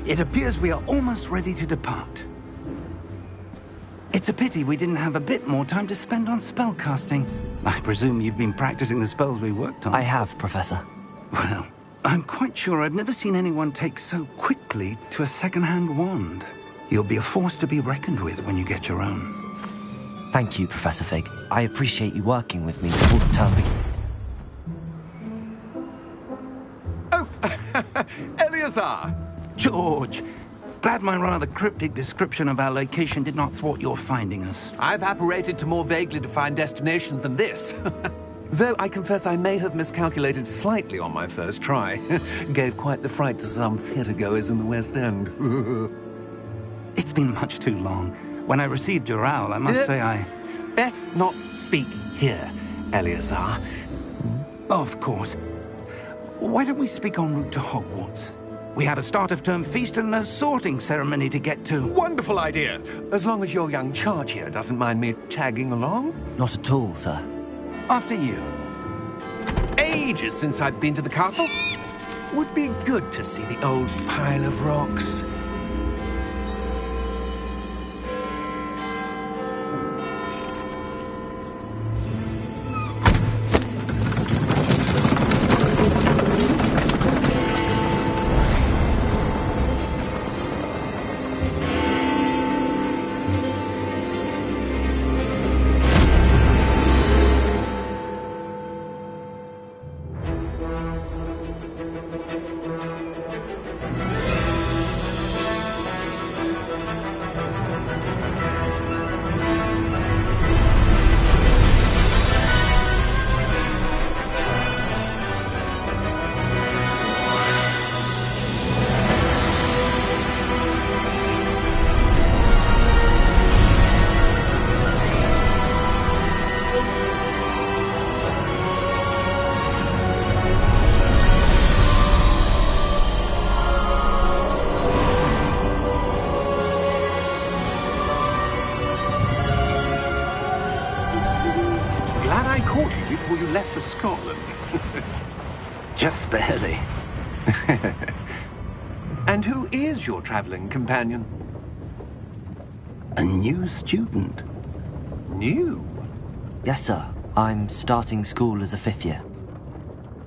It appears we are almost ready to depart. It's a pity we didn't have a bit more time to spend on spellcasting. I presume you've been practicing the spells we worked on. I have, Professor. Well, I'm quite sure I've never seen anyone take so quickly to a second-hand wand. You'll be a force to be reckoned with when you get your own. Thank you, Professor Fig. I appreciate you working with me before the term begins. Oh, Eleazar! George, glad my rather cryptic description of our location did not thwart your finding us. I've apparated to more vaguely defined destinations than this. Though I confess I may have miscalculated slightly on my first try. Gave quite the fright to some theatre-goers in the West End. It's been much too long. When I received your owl, I must say I... Best not speak here, Eleazar. Of course. Why don't we speak en route to Hogwarts? We have a start-of-term feast and a sorting ceremony to get to. Wonderful idea! As long as your young charge here doesn't mind me tagging along. Not at all, sir. After you. Ages since I've been to the castle. Would be good to see the old pile of rocks. Before you left for Scotland. Just barely. And who is your traveling companion? A new student. New? Yes, sir. I'm starting school as a 5th year.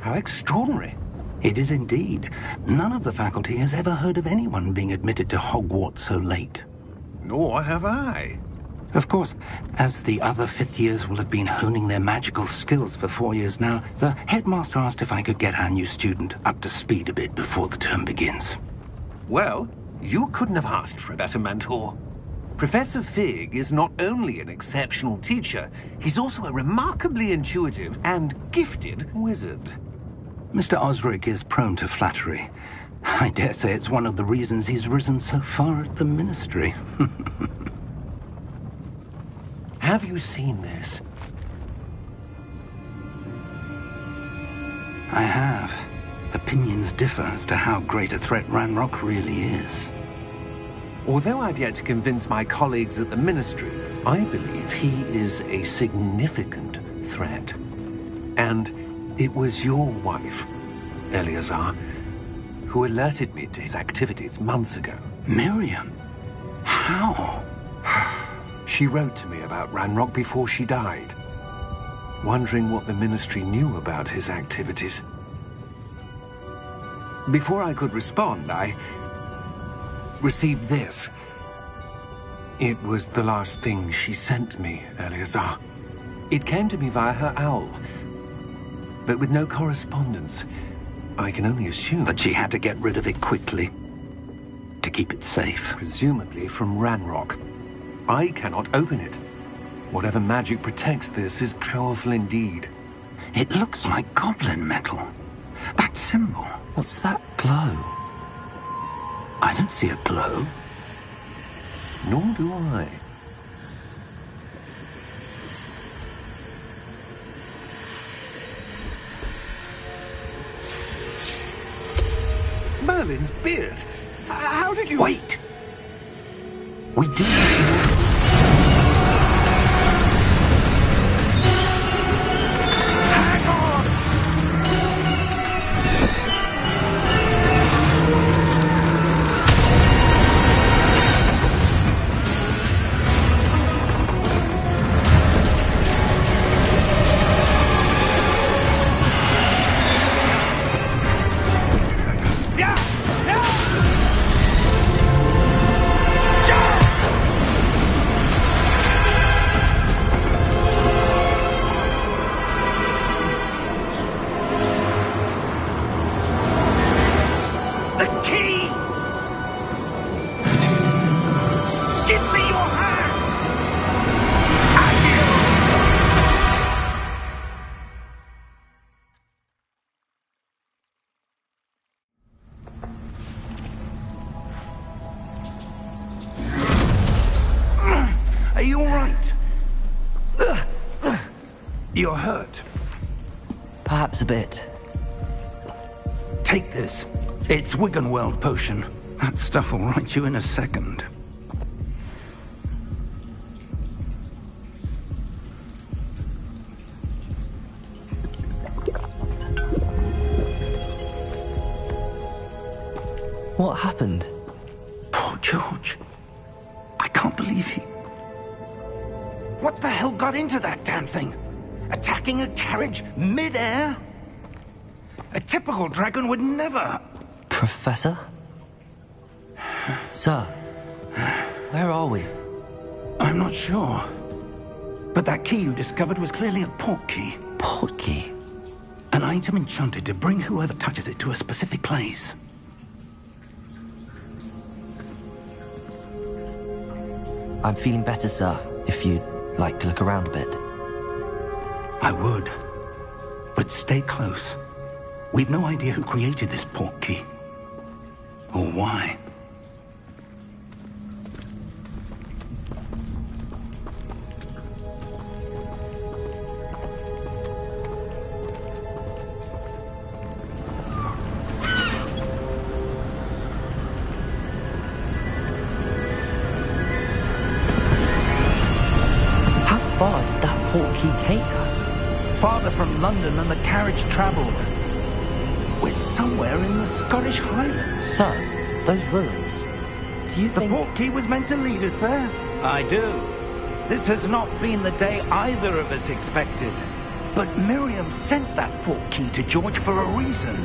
How extraordinary. It is indeed. None of the faculty has ever heard of anyone being admitted to Hogwarts so late. Nor have I. Of course, as the other 5th years will have been honing their magical skills for 4 years now, the headmaster asked if I could get our new student up to speed a bit before the term begins. Well, you couldn't have asked for a better mentor. Professor Fig is not only an exceptional teacher, he's also a remarkably intuitive and gifted wizard. Mr. Osric is prone to flattery. I dare say it's one of the reasons he's risen so far at the ministry. Have you seen this? I have. Opinions differ as to how great a threat Ranrock really is. Although I've yet to convince my colleagues at the ministry, I believe he is a significant threat. And it was your wife, Eleazar, who alerted me to his activities months ago. Miriam? How? She wrote to me about Ranrock before she died, wondering what the ministry knew about his activities. Before I could respond, I received this. It was the last thing she sent me, Eleazar. It came to me via her owl, but with no correspondence. I can only assume that she had to get rid of it quickly, to keep it safe. Presumably from Ranrock. I cannot open it. Whatever magic protects this is powerful indeed. It looks like goblin metal. That symbol. What's that glow? I don't see a glow. Nor do I. Merlin's beard. How did you... Wait! We do... You're hurt. Perhaps a bit. Take this. It's Wiggenweld potion. That stuff will right you in a second. What happened? Poor George. I can't believe he... What the hell got into that damn thing? Attacking a carriage mid-air? A typical dragon would never... Professor? Sir, where are we? I'm not sure. But that key you discovered was clearly a port key. Port key? An item enchanted to bring whoever touches it to a specific place. I'm feeling better, sir, if you'd like to look around a bit. I would. But stay close. We've no idea who created this port key. Or why. How far did that port key take us? Farther from London than the carriage travelled. We're somewhere in the Scottish Highlands. Sir, those ruins. Do you think... The port key was meant to lead us there? I do. This has not been the day either of us expected. But Miriam sent that port key to George for a reason.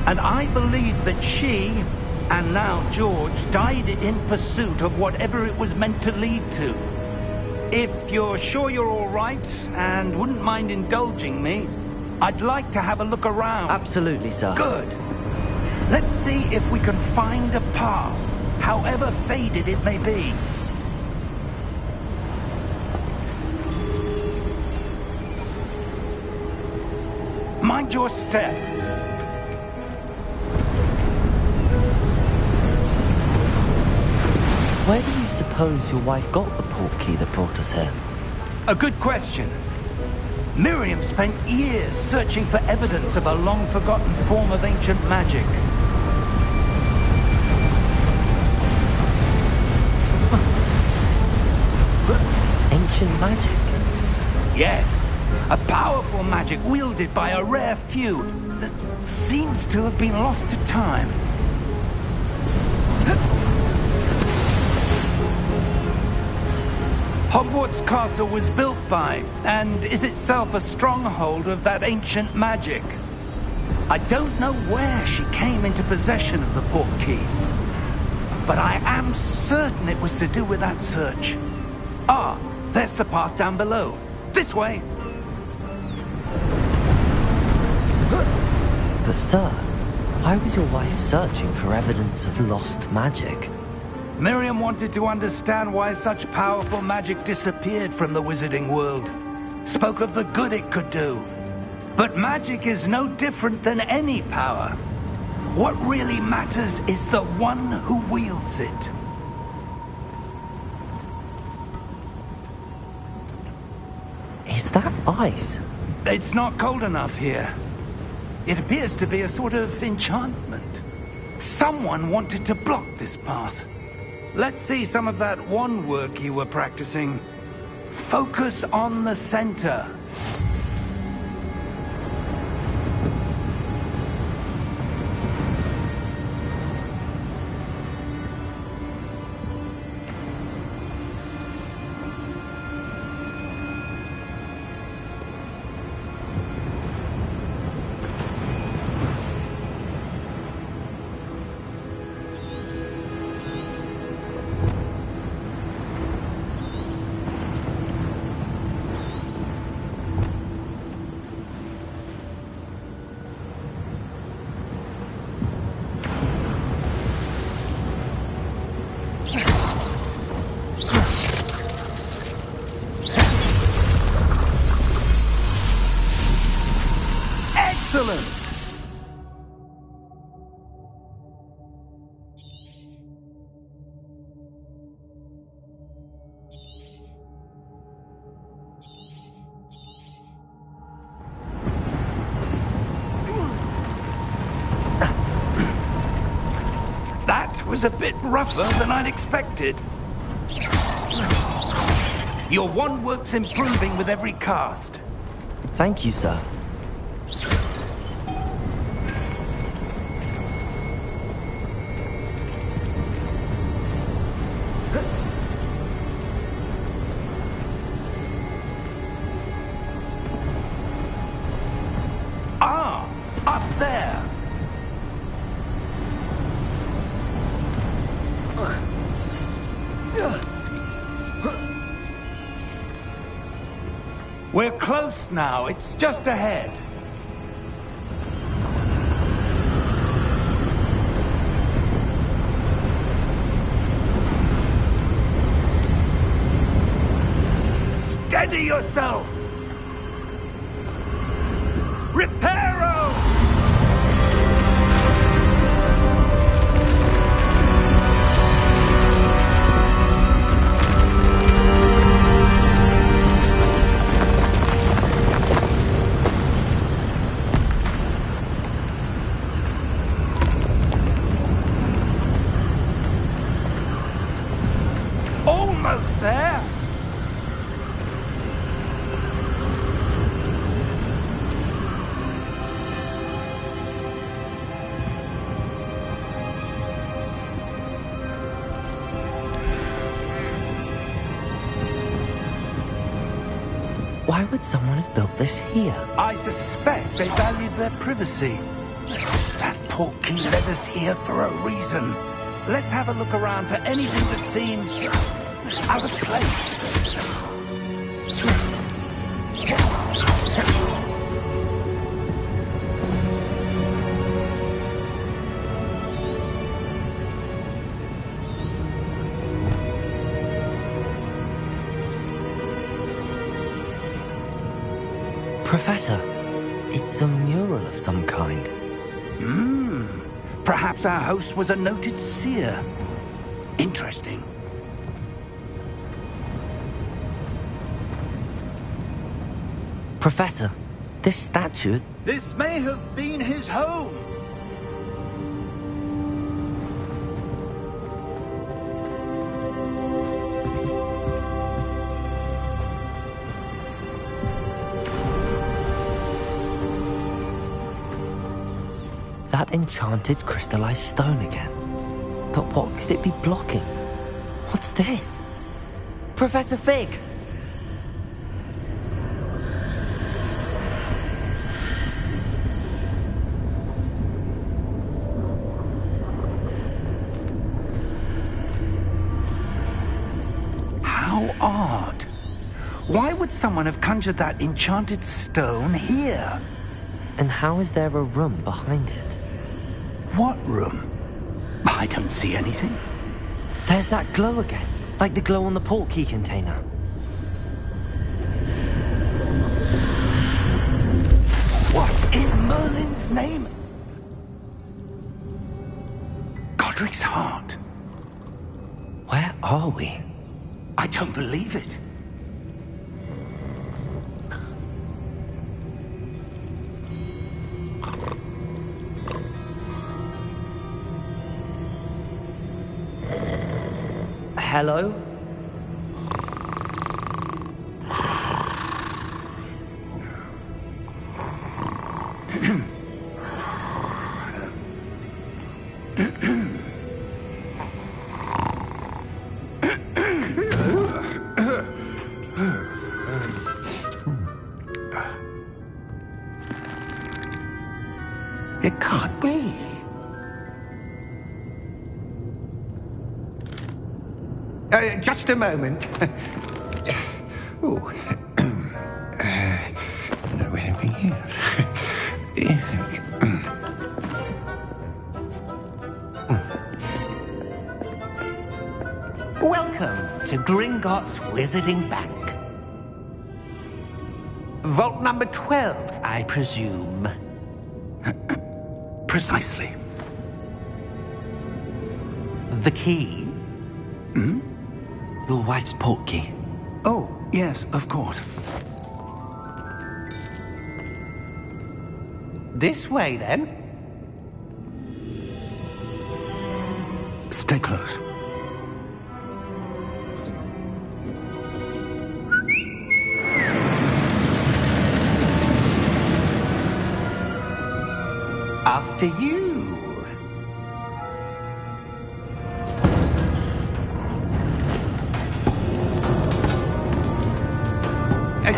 And I believe that she, and now George, died in pursuit of whatever it was meant to lead to. If you're sure you're all right, and wouldn't mind indulging me, I'd like to have a look around. Absolutely, sir. Good. Let's see if we can find a path, however faded it may be. Mind your step. Where do you suppose your wife got the port key that brought us here? A good question. Miriam spent years searching for evidence of a long-forgotten form of ancient magic. Ancient magic? Yes, a powerful magic wielded by a rare few that seems to have been lost to time. Hogwarts Castle was built by, and is itself a stronghold of that ancient magic. I don't know where she came into possession of the port key, but I am certain it was to do with that search. Ah, there's the path down below. This way. But sir, why was your wife searching for evidence of lost magic? Miriam wanted to understand why such powerful magic disappeared from the wizarding world. Spoke of the good it could do. But magic is no different than any power. What really matters is the one who wields it. Is that ice? It's not cold enough here. It appears to be a sort of enchantment. Someone wanted to block this path. Let's see some of that wand work you were practicing. Focus on the center. That was a bit rougher than I'd expected. Your wand work's improving with every cast. Thank you, sir. Ah, up there. We're close now. It's just ahead. Steady yourself! Reparo! Almost there! Why would someone have built this here? I suspect they valued their privacy. That portkey led us here for a reason. Let's have a look around for anything that seems out of place. Professor, it's a mural of some kind. Perhaps our host was a noted seer. Interesting. Professor, this statue... This may have been his home. That enchanted crystallized stone again. But what could it be blocking? What's this? Professor Fig! How odd. Why would someone have conjured that enchanted stone here? And how is there a room behind it? What room? I don't see anything. There's that glow again, like the glow on the portkey container. What in Merlin's name? Godric's heart. Where are we? I don't believe it. Hello? It can't be. Just a moment. Oh. No, anything here. Welcome to Gringotts Wizarding Bank. Vault number 12, I presume. Precisely. The key? Your wife's portkey. Oh, yes, of course. This way, then. Stay close. After you.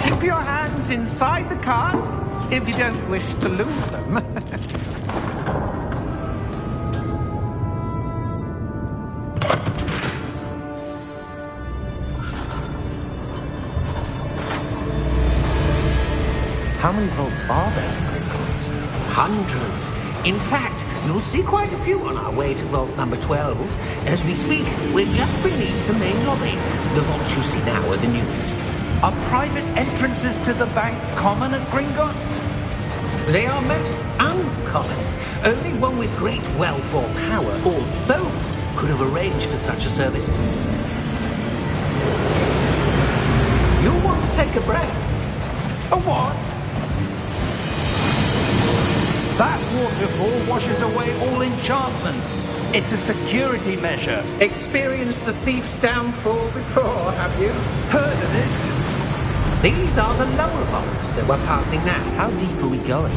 Keep your hands inside the cart if you don't wish to lose them. How many vaults are there in Gringotts? Hundreds. In fact, you'll see quite a few on our way to vault number 12. As we speak, we're just beneath the main lobby. The vaults you see now are the newest. Are private entrances to the bank common at Gringotts? They are most uncommon. Only one with great wealth or power, or both, could have arranged for such a service. You'll want to take a breath. A what? That waterfall washes away all enchantments. It's a security measure. Experienced the thief's downfall before, have you? Heard of it? These are the lower vaults that we're passing now. How deep are we going?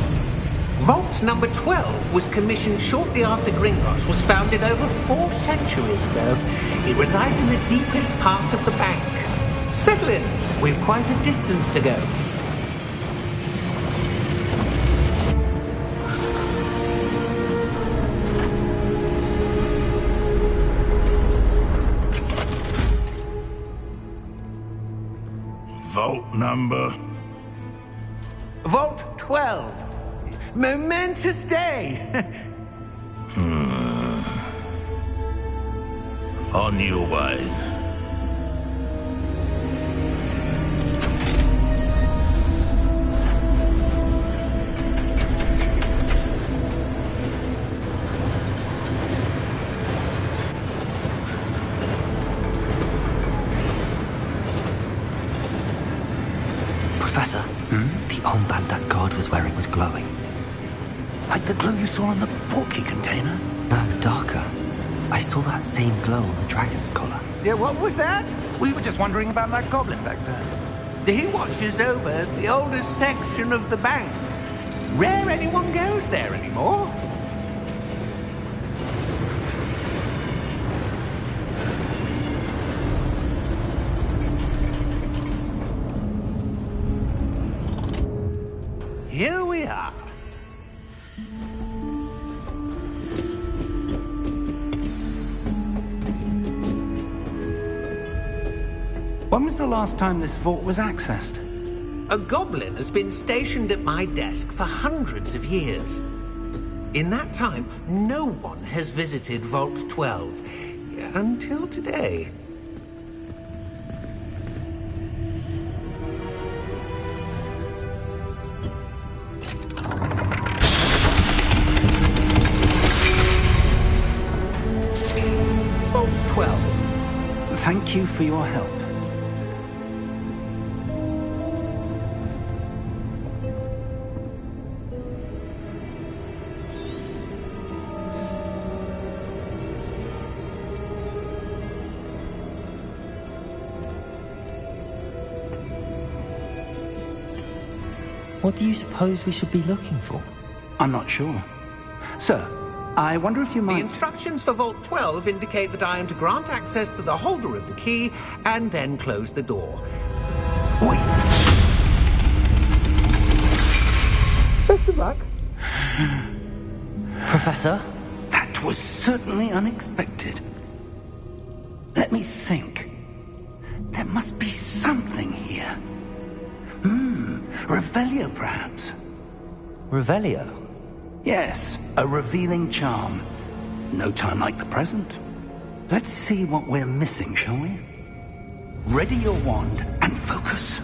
Vault number 12 was commissioned shortly after Gringotts was founded over 4 centuries ago. It resides in the deepest part of the bank. Settle in. We've quite a distance to go. Vault number? Vault 12. Momentous day. On your way. Professor, the armband that guard was wearing was glowing. Like the glow you saw on the portkey container? No, darker. I saw that same glow on the dragon's collar. Yeah, what was that? We were just wondering about that goblin back there. He watches over the oldest section of the bank. Rare anyone goes there anymore. Here we are. When was the last time this vault was accessed? A goblin has been stationed at my desk for hundreds of years. In that time, no one has visited Vault 12 until today. Vault 12. Thank you for your help. What do you suppose we should be looking for? I'm not sure. Sir, I wonder if you might... The instructions for Vault 12 indicate that I am to grant access to the holder of the key and then close the door. Wait! Best of luck. Professor? That was certainly unexpected. Let me think. There must be something here. Revelio, perhaps? Revelio? Yes, a revealing charm. No time like the present. Let's see what we're missing, shall we? Ready your wand and focus.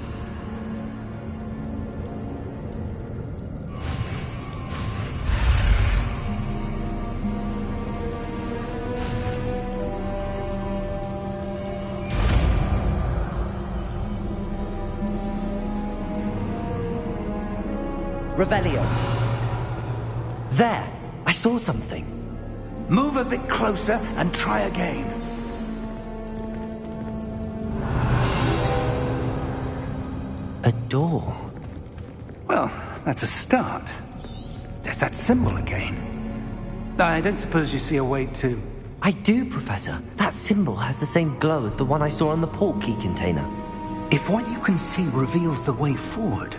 Revelio. There! I saw something. Move a bit closer and try again. A door. Well, that's a start. There's that symbol again. I don't suppose you see a way to... I do, Professor. That symbol has the same glow as the one I saw on the portkey container. If what you can see reveals the way forward,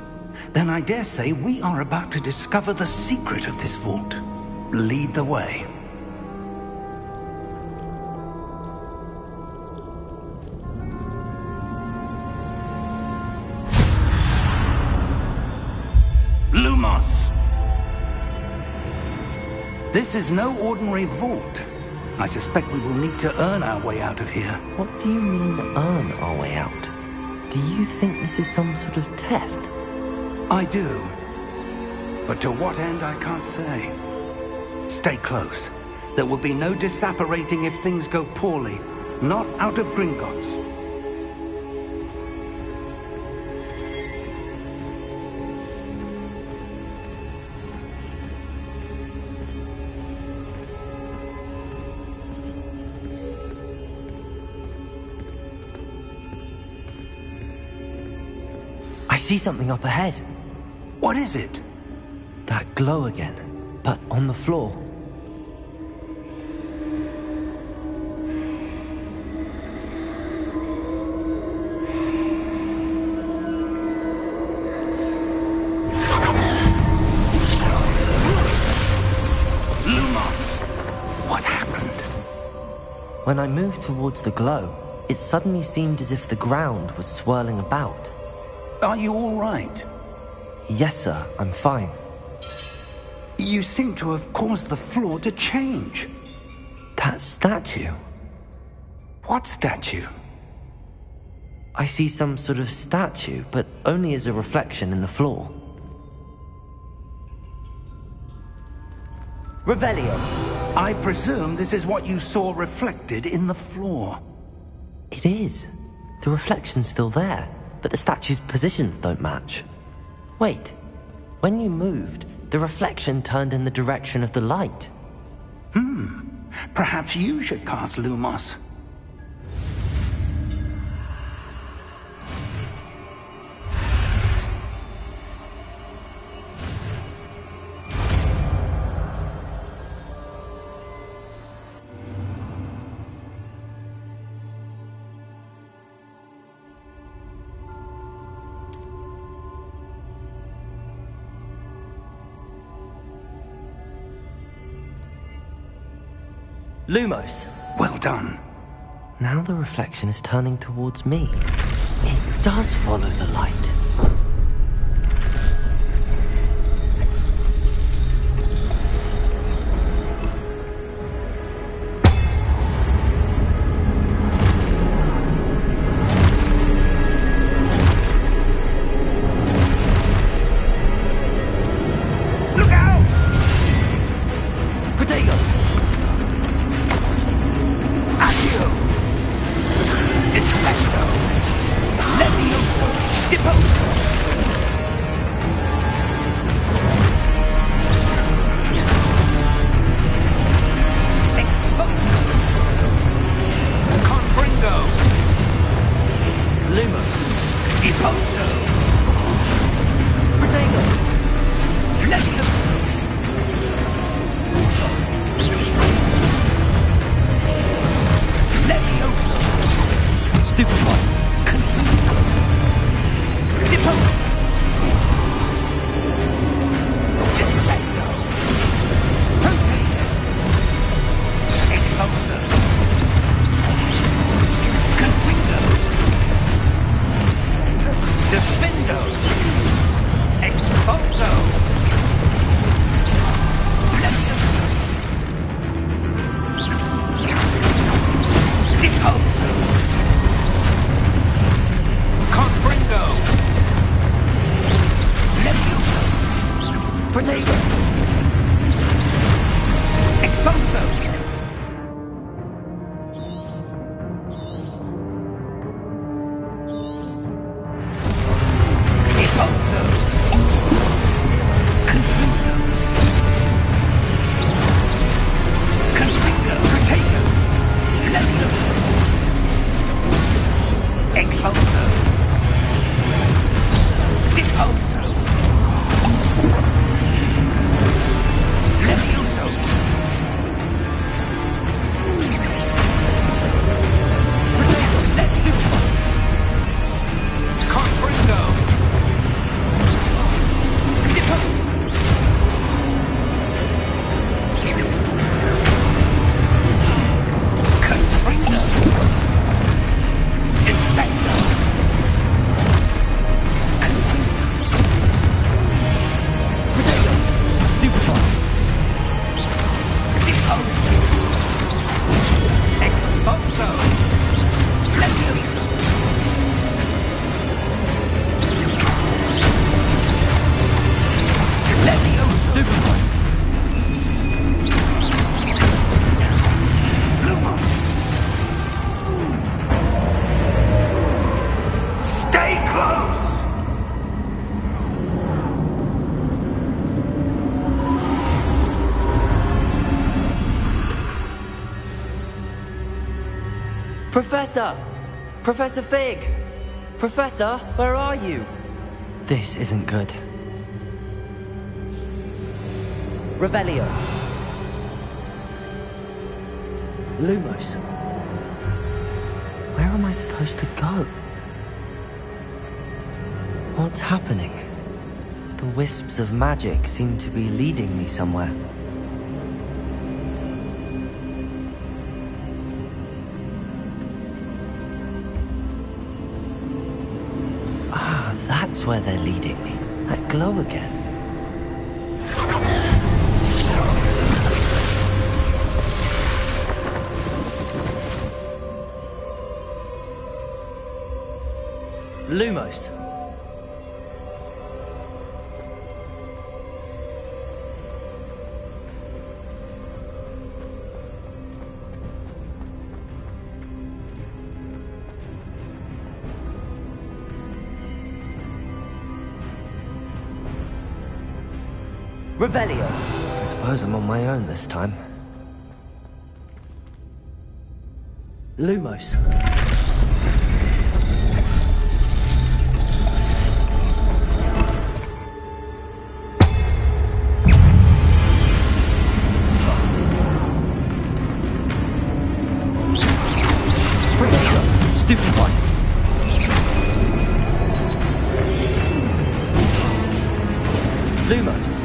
then I dare say we are about to discover the secret of this vault. Lead the way. Lumos! This is no ordinary vault. I suspect we will need to earn our way out of here. What do you mean, earn our way out? Do you think this is some sort of test? I do. But to what end, I can't say. Stay close. There will be no disapparating if things go poorly. Not out of Gringotts. I see something up ahead. What is it? That glow again, but on the floor. Lumos! What happened? When I moved towards the glow, it suddenly seemed as if the ground was swirling about. Are you all right? Yes, sir, I'm fine. You seem to have caused the floor to change. That statue. What statue? I see some sort of statue, but only as a reflection in the floor. Revelio. I presume this is what you saw reflected in the floor. It is. The reflection's still there, but the statue's positions don't match. Wait. When you moved, the reflection turned in the direction of the light. Perhaps you should cast Lumos. Lumos. Well done. Now the reflection is turning towards me. It does follow the light. Look out! Protego! Accio! Defendo! Levioso! Deposo! Exposo! Confringo! Lumos. Deposo! Protego! Levioso! Levioso! Stupefy. Deposo! Descendo! Protego! Exposo! Confringo! Defendo! Exposo! Levioso! Deposo! Professor! Professor Fig! Professor, where are you? This isn't good. Revelio. Lumos. Where am I supposed to go? What's happening? The wisps of magic seem to be leading me somewhere. Ah, that's where they're leading me. That glow again. Lumos. Revelio. I suppose I'm on my own this time. Lumos. Stupid one. Lumos.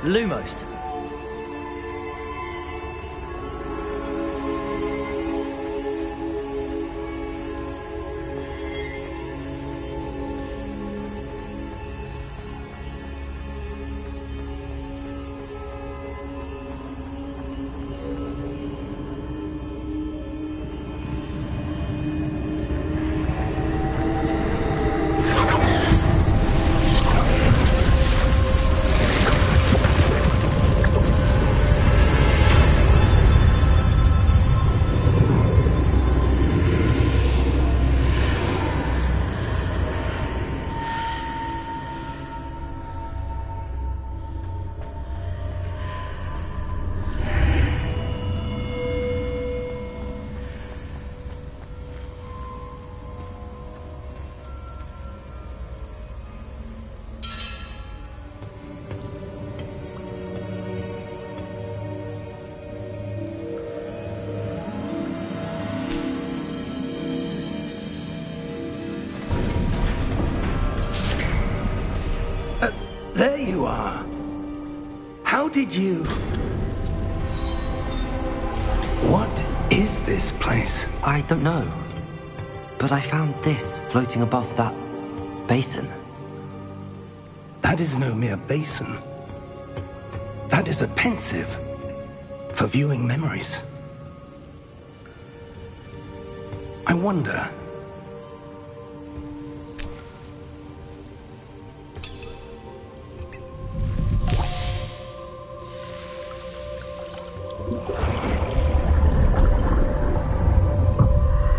Lumos. There you are. How did you... What is this place? I don't know. But I found this floating above that basin. That is no mere basin. That is a pensive for viewing memories. I wonder...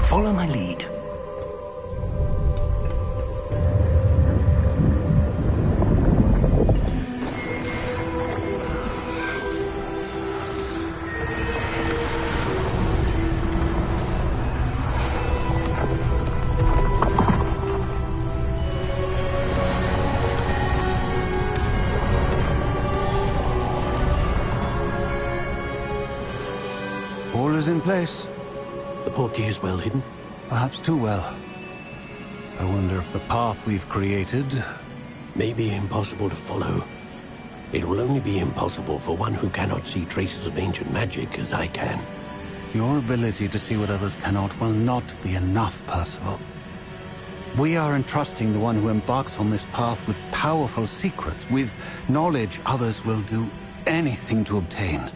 Follow my lead. All is in place. The portkey is well hidden. Perhaps too well. I wonder if the path we've created... May be impossible to follow. It will only be impossible for one who cannot see traces of ancient magic as I can. Your ability to see what others cannot will not be enough, Percival. We are entrusting the one who embarks on this path with powerful secrets, with knowledge others will do anything to obtain.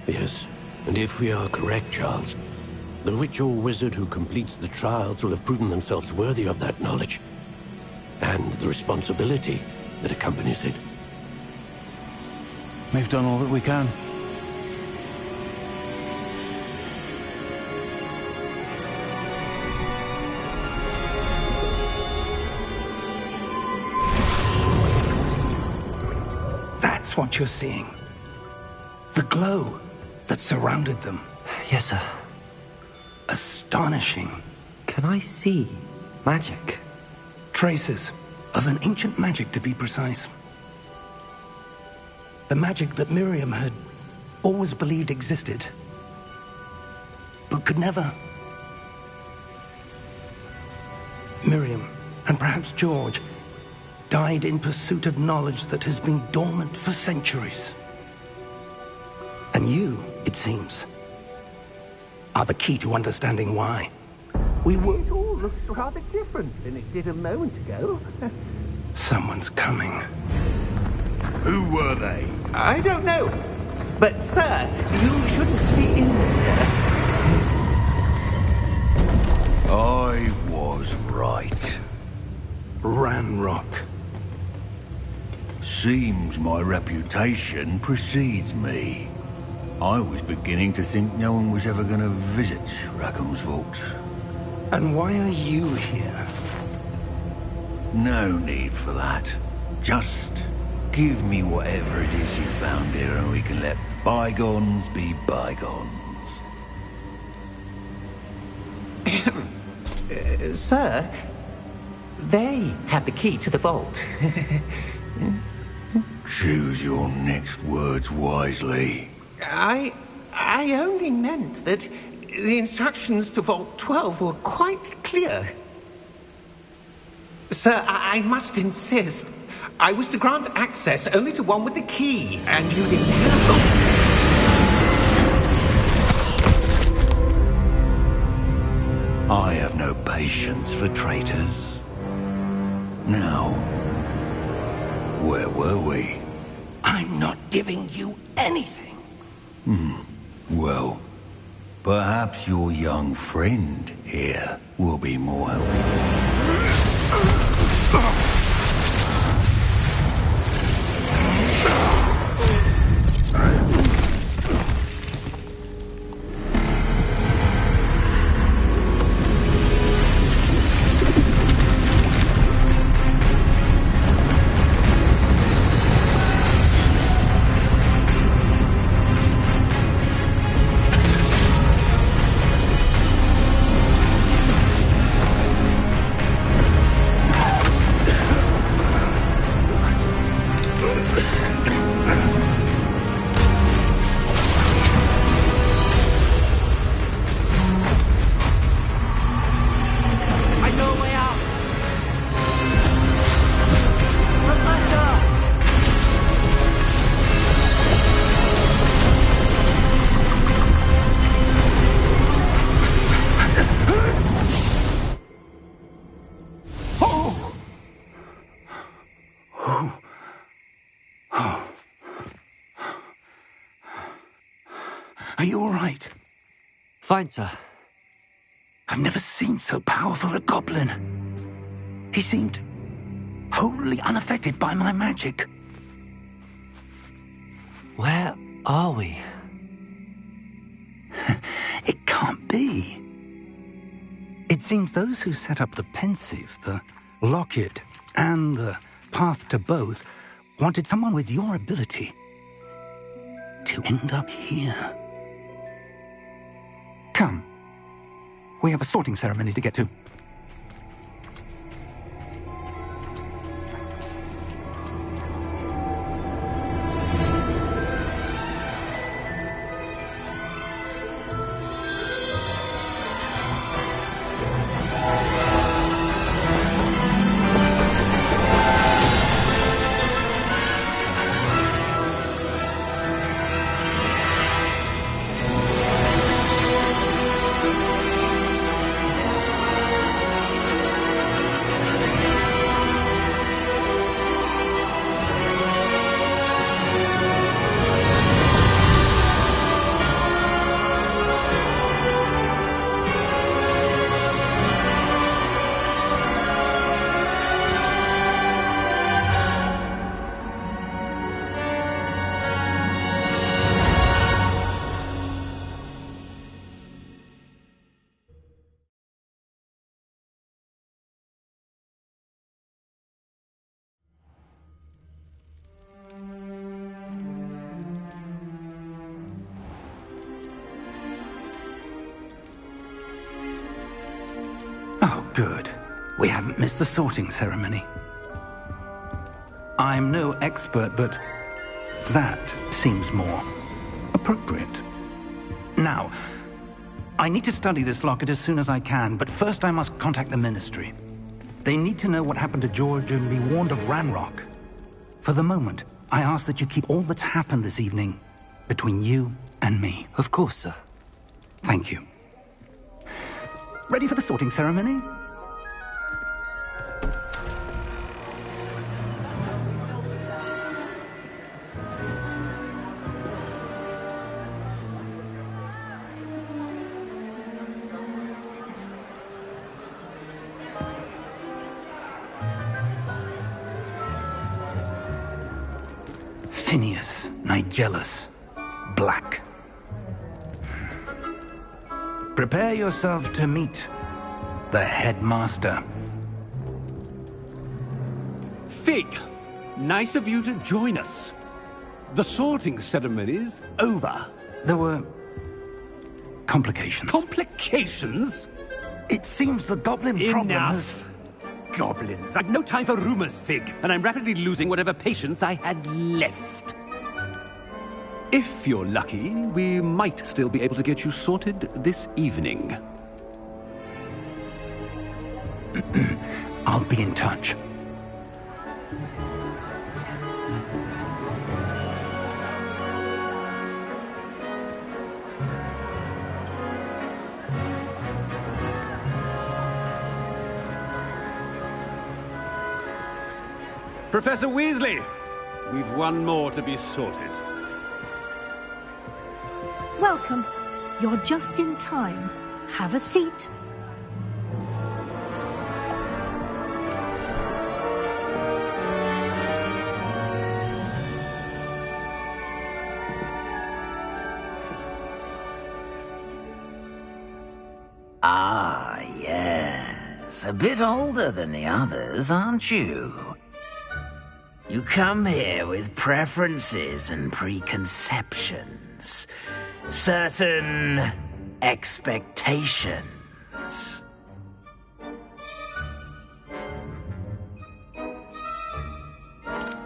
Yes, and if we are correct, Charles, the witch or wizard who completes the trials will have proven themselves worthy of that knowledge, and the responsibility that accompanies it. We've done all that we can. That's what you're seeing. The glow that surrounded them. Yes, sir. Astonishing. Can I see magic? Traces of an ancient magic, to be precise. The magic that Miriam had always believed existed, but could never. Miriam, and perhaps George, died in pursuit of knowledge that has been dormant for centuries. And you, it seems, are the key to understanding why. We were... It all looks rather different than it did a moment ago. Someone's coming. Who were they? I don't know. But, sir, you shouldn't be in there. I was right. Ranrock. Seems my reputation precedes me. I was beginning to think no one was ever going to visit Rackham's vault. And why are you here? No need for that. Just give me whatever it is you found here and we can let bygones be bygones. Sir, they had the key to the vault. Choose your next words wisely. I only meant that the instructions to Vault 12 were quite clear. Sir, I must insist. I was to grant access only to one with the key, and you didn't have them. I have no patience for traitors. Now, where were we? I'm not giving you anything. Well, perhaps your young friend here will be more helpful. Are you all right? Fine, sir. I've never seen so powerful a goblin. He seemed wholly unaffected by my magic. Where are we? It can't be. It seems those who set up the pensive, the locket, and the path to both wanted someone with your ability to end up here. Come. We have a sorting ceremony to get to. Oh, good. We haven't missed the sorting ceremony. I'm no expert, but that seems more appropriate. Now, I need to study this locket as soon as I can, but first I must contact the Ministry. They need to know what happened to George and be warned of Ranrock. For the moment, I ask that you keep all that's happened this evening between you and me. Of course, sir. Thank you. Ready for the sorting ceremony? Phineas, Nigellus, Black. Prepare yourself to meet the headmaster. Fig, nice of you to join us. The sorting ceremony's over. There were complications. Complications? It seems the goblin problem has... Enough. Goblins. I've no time for rumors, Fig, and I'm rapidly losing whatever patience I had left. If you're lucky, we might still be able to get you sorted this evening. I'll be in touch. Professor Weasley! We've one more to be sorted. Welcome. You're just in time. Have a seat. Ah, yes. A bit older than the others, aren't you? You come here with preferences and preconceptions. Certain expectations.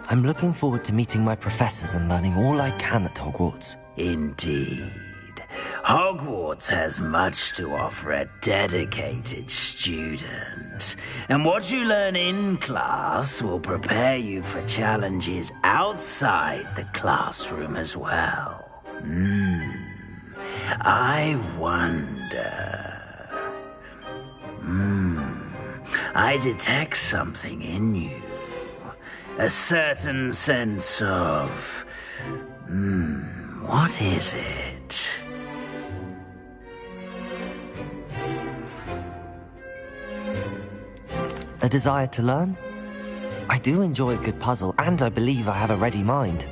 I'm looking forward to meeting my professors and learning all I can at Hogwarts. Indeed. Hogwarts has much to offer a dedicated student. And what you learn in class will prepare you for challenges outside the classroom as well. I wonder... I detect something in you. A certain sense of... what is it? A desire to learn? I do enjoy a good puzzle, and I believe I have a ready mind.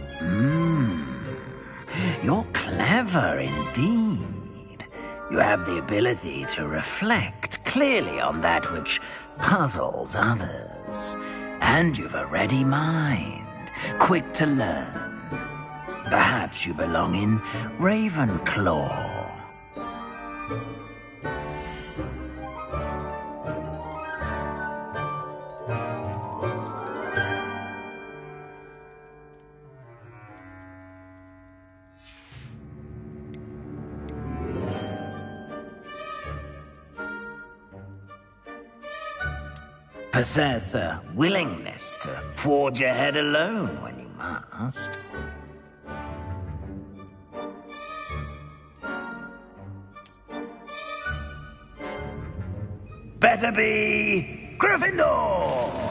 You're clever indeed. You have the ability to reflect clearly on that which puzzles others. And you've a ready mind, quick to learn. Perhaps you belong in Ravenclaw. Possess a willingness to forge ahead alone when you must. Better be Gryffindor!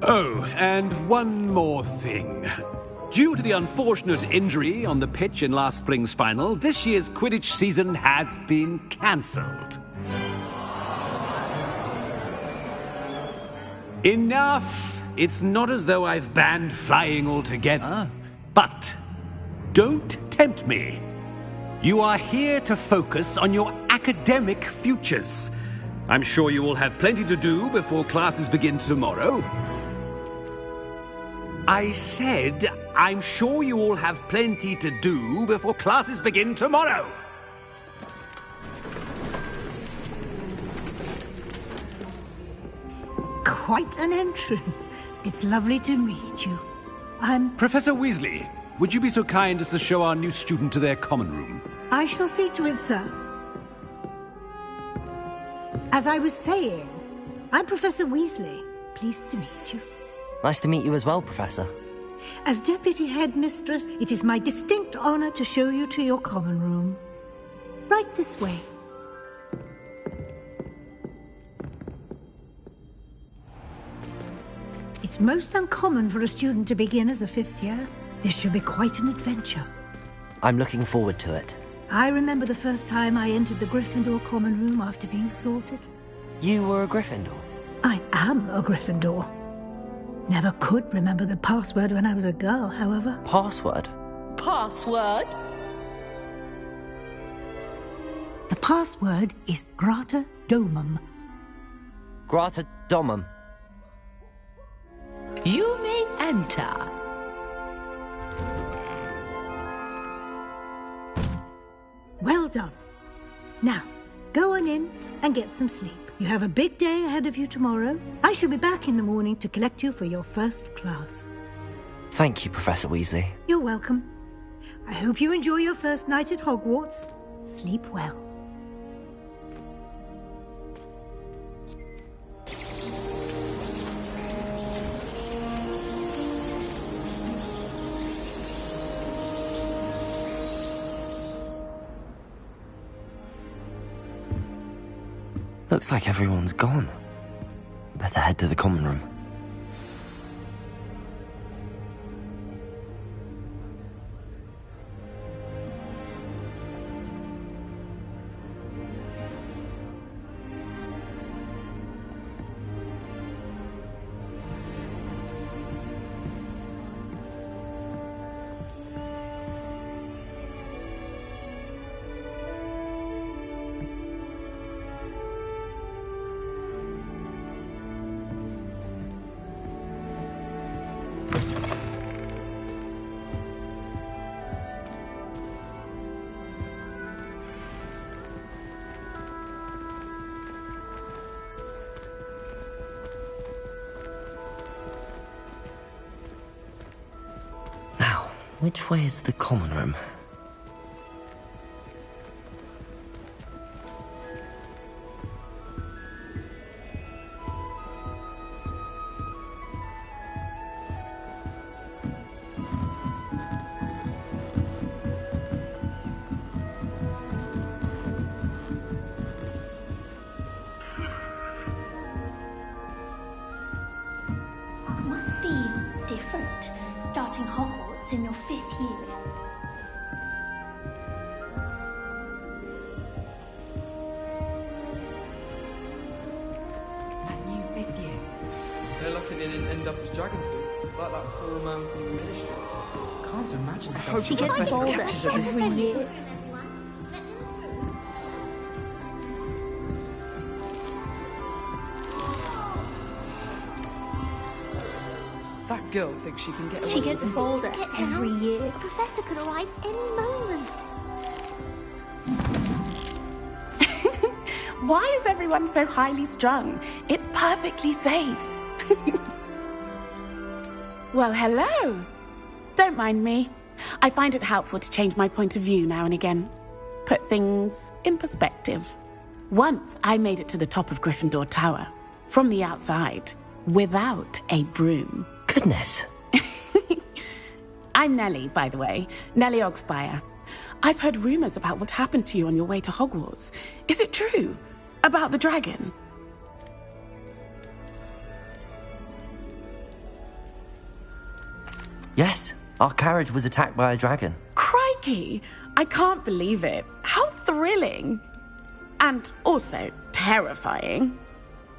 Oh, and one more thing. Due to the unfortunate injury on the pitch in last spring's final, this year's Quidditch season has been cancelled. Enough! It's not as though I've banned flying altogether. But don't tempt me. You are here to focus on your academic futures. I'm sure you will have plenty to do before classes begin tomorrow. I said, I'm sure you all have plenty to do before classes begin tomorrow. Quite an entrance. It's lovely to meet you. Professor Weasley, would you be so kind as to show our new student to their common room? I shall see to it, sir. As I was saying, I'm Professor Weasley. Pleased to meet you. Nice to meet you as well, Professor. As Deputy Headmistress, it is my distinct honor to show you to your common room. Right this way. It's most uncommon for a student to begin as a fifth year. This should be quite an adventure. I'm looking forward to it. I remember the first time I entered the Gryffindor common room after being sorted. You were a Gryffindor? I am a Gryffindor. Never could remember the password when I was a girl, however. Password? Password? The password is Grata Domum. Grata Domum. You may enter. Well done. Now, go on in and get some sleep. You have a big day ahead of you tomorrow. I shall be back in the morning to collect you for your first class. Thank you, Professor Weasley. You're welcome. I hope you enjoy your first night at Hogwarts. Sleep well. Looks like everyone's gone. Better head to the common room. Which way is the common room? It must be different, starting Hogwarts in your 5th year. That new 5th year. They're lucky they didn't end up as dragon food, like that poor man from the ministry. Can't imagine stuff. She gets bolder every year. That girl thinks she can get away She gets with bolder every year. A professor could arrive any moment. Why is everyone so highly strung? It's perfectly safe. Well, hello. Don't mind me. I find it helpful to change my point of view now and again. Put things in perspective. Once I made it to the top of Gryffindor Tower, from the outside, without a broom. Goodness. I'm Nellie, by the way. Nellie Ogspire. I've heard rumors about what happened to you on your way to Hogwarts. Is it true? About the dragon? Yes, our carriage was attacked by a dragon. Crikey! I can't believe it. How thrilling! And also terrifying.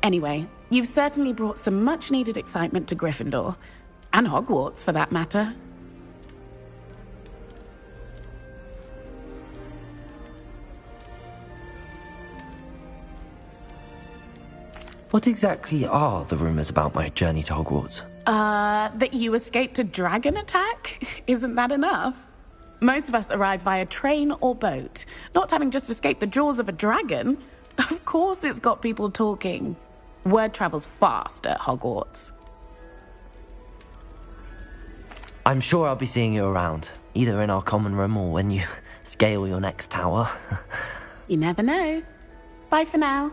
Anyway, you've certainly brought some much-needed excitement to Gryffindor. And Hogwarts, for that matter. What exactly are the rumors about my journey to Hogwarts? That you escaped a dragon attack? Isn't that enough? Most of us arrive via train or boat, not having just escaped the jaws of a dragon. Of course it's got people talking. Word travels fast at Hogwarts. I'm sure I'll be seeing you around, either in our common room or when you scale your next tower. You never know. Bye for now.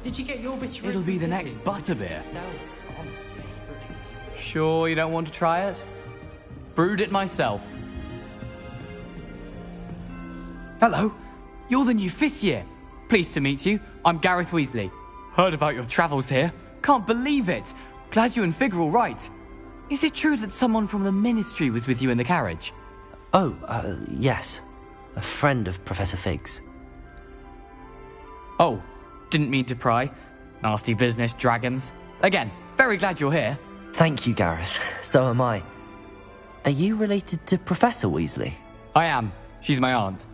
Did you get your biscuit? It'll be the next butterbeer. Sure you don't want to try it? Brewed it myself. Hello, you're the new 5th year. Pleased to meet you. I'm Gareth Weasley. Heard about your travels here. Can't believe it. Glad you and Fig are all right. Is it true that someone from the Ministry was with you in the carriage? Oh, yes. A friend of Professor Fig's. Oh, didn't mean to pry. Nasty business, dragons. Again, very glad you're here. Thank you, Gareth. So am I. Are you related to Professor Weasley? I am. She's my aunt.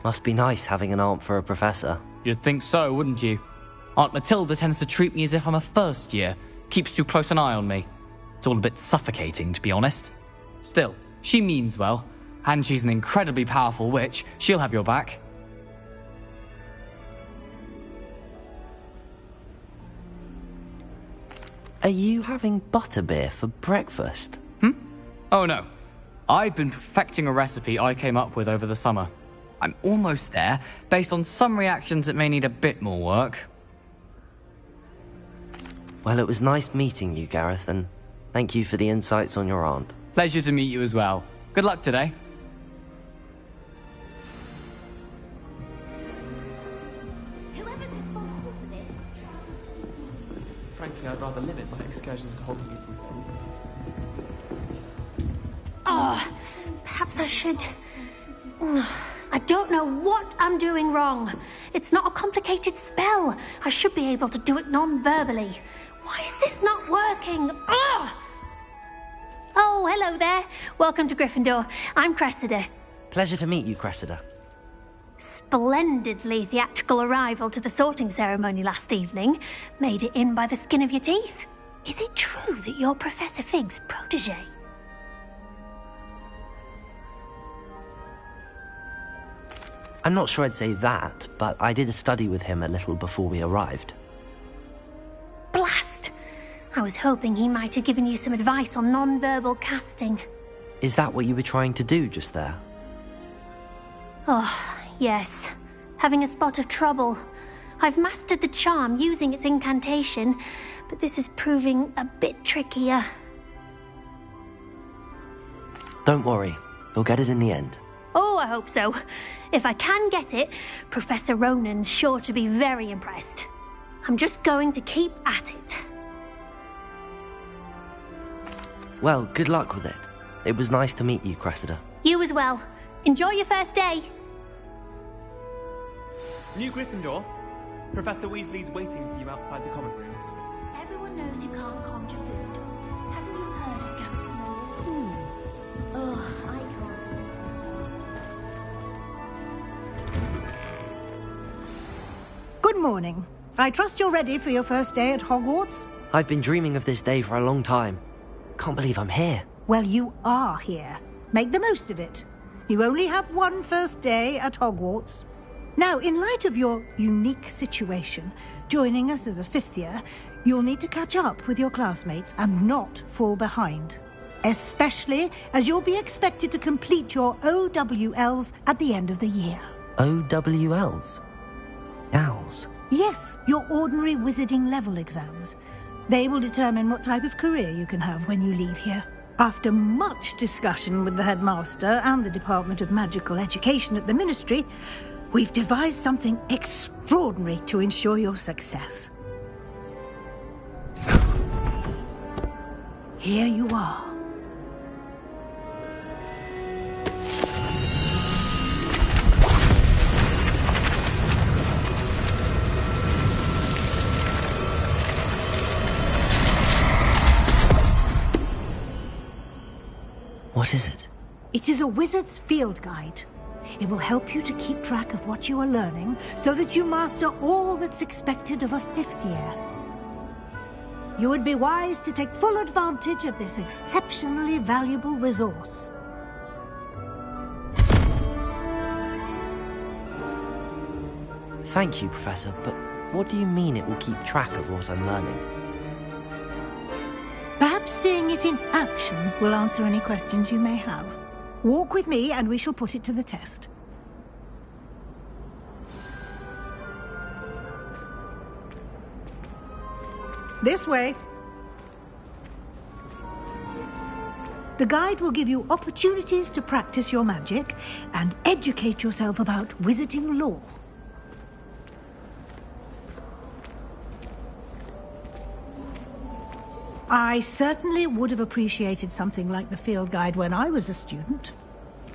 Must be nice having an aunt for a professor. You'd think so, wouldn't you? Aunt Matilda tends to treat me as if I'm a first year. Keeps too close an eye on me. It's all a bit suffocating, to be honest. Still, she means well. And she's an incredibly powerful witch. She'll have your back. Are you having butterbeer for breakfast? Oh no. I've been perfecting a recipe I came up with over the summer. I'm almost there, based on some reactions that may need a bit more work. Well, it was nice meeting you, Gareth, and thank you for the insights on your aunt. Pleasure to meet you as well. Good luck today. Whoever's responsible for this. Frankly, I'd rather limit my excursions to Hogwarts. Oh, perhaps I should. I don't know what I'm doing wrong. It's not a complicated spell. I should be able to do it non-verbally. Why is this not working? Oh, hello there. Welcome to Gryffindor. I'm Cressida. Pleasure to meet you, Cressida. Splendidly theatrical arrival to the sorting ceremony last evening. Made it in by the skin of your teeth. Is it true that you're Professor Fig's protege? I'm not sure I'd say that, but I did a study with him a little before we arrived. Blast! I was hoping he might have given you some advice on non-verbal casting. Is that what you were trying to do just there? Oh, yes. Having a spot of trouble. I've mastered the charm using its incantation, but this is proving a bit trickier. Don't worry, you'll get it in the end. Oh, I hope so. If I can get it, Professor Ronan's sure to be very impressed. I'm just going to keep at it. Well, good luck with it. It was nice to meet you, Cressida. You as well. Enjoy your first day. New Gryffindor, Professor Weasley's waiting for you outside the common room. Everyone knows you can't conjure food. Haven't you heard of Garrett's law? Ugh, I can't. Good morning. I trust you're ready for your first day at Hogwarts? I've been dreaming of this day for a long time. Can't believe I'm here. Well, you are here. Make the most of it. You only have one first day at Hogwarts. Now, in light of your unique situation, joining us as a fifth year, you'll need to catch up with your classmates and not fall behind. Especially as you'll be expected to complete your OWLs at the end of the year. OWLs? Owls? Yes, your ordinary wizarding level exams. They will determine what type of career you can have when you leave here. After much discussion with the headmaster and the Department of Magical Education at the Ministry, we've devised something extraordinary to ensure your success. Here you are. What is it? It is a wizard's field guide. It will help you to keep track of what you are learning so that you master all that's expected of a fifth year. You would be wise to take full advantage of this exceptionally valuable resource. Thank you, Professor, but what do you mean it will keep track of what I'm learning? Perhaps seeing it in action will answer any questions you may have. Walk with me and we shall put it to the test. This way. The guide will give you opportunities to practice your magic and educate yourself about wizarding lore. I certainly would have appreciated something like the field guide when I was a student.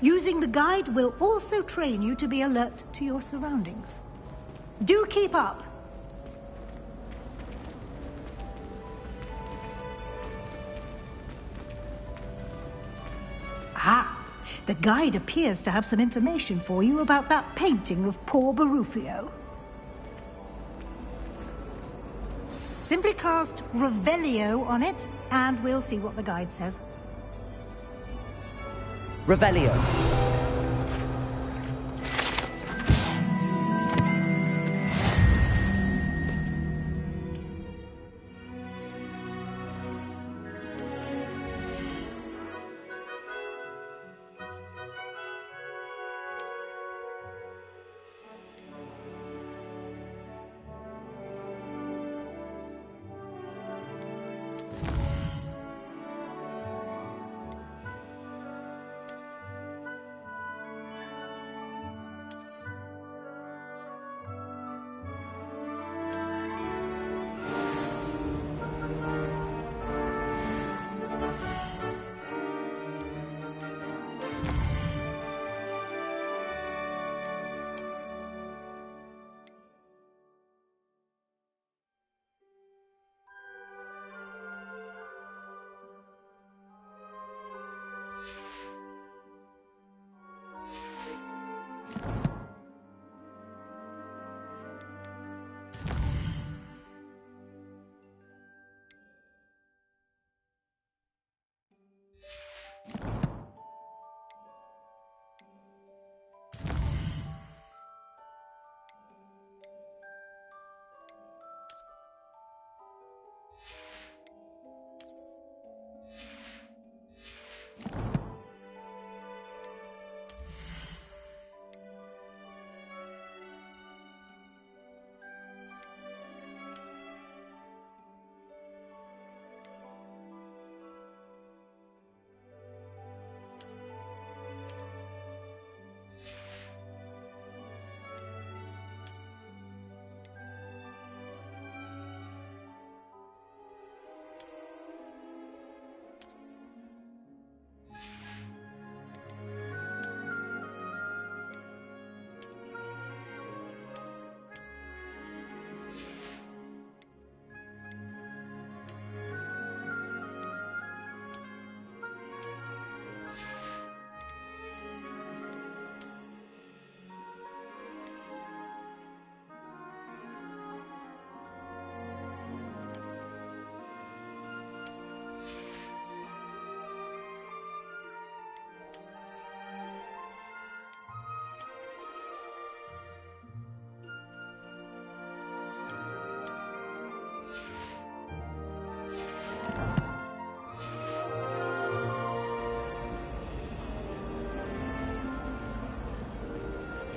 Using the guide will also train you to be alert to your surroundings. Do keep up! Ah, the guide appears to have some information for you about that painting of poor Barufio. Simply cast Revelio on it, and we'll see what the guide says. Revelio.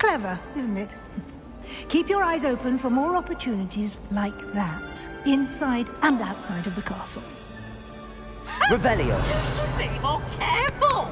Clever, isn't it? Keep your eyes open for more opportunities like that, inside and outside of the castle. Revelio. You should be more careful.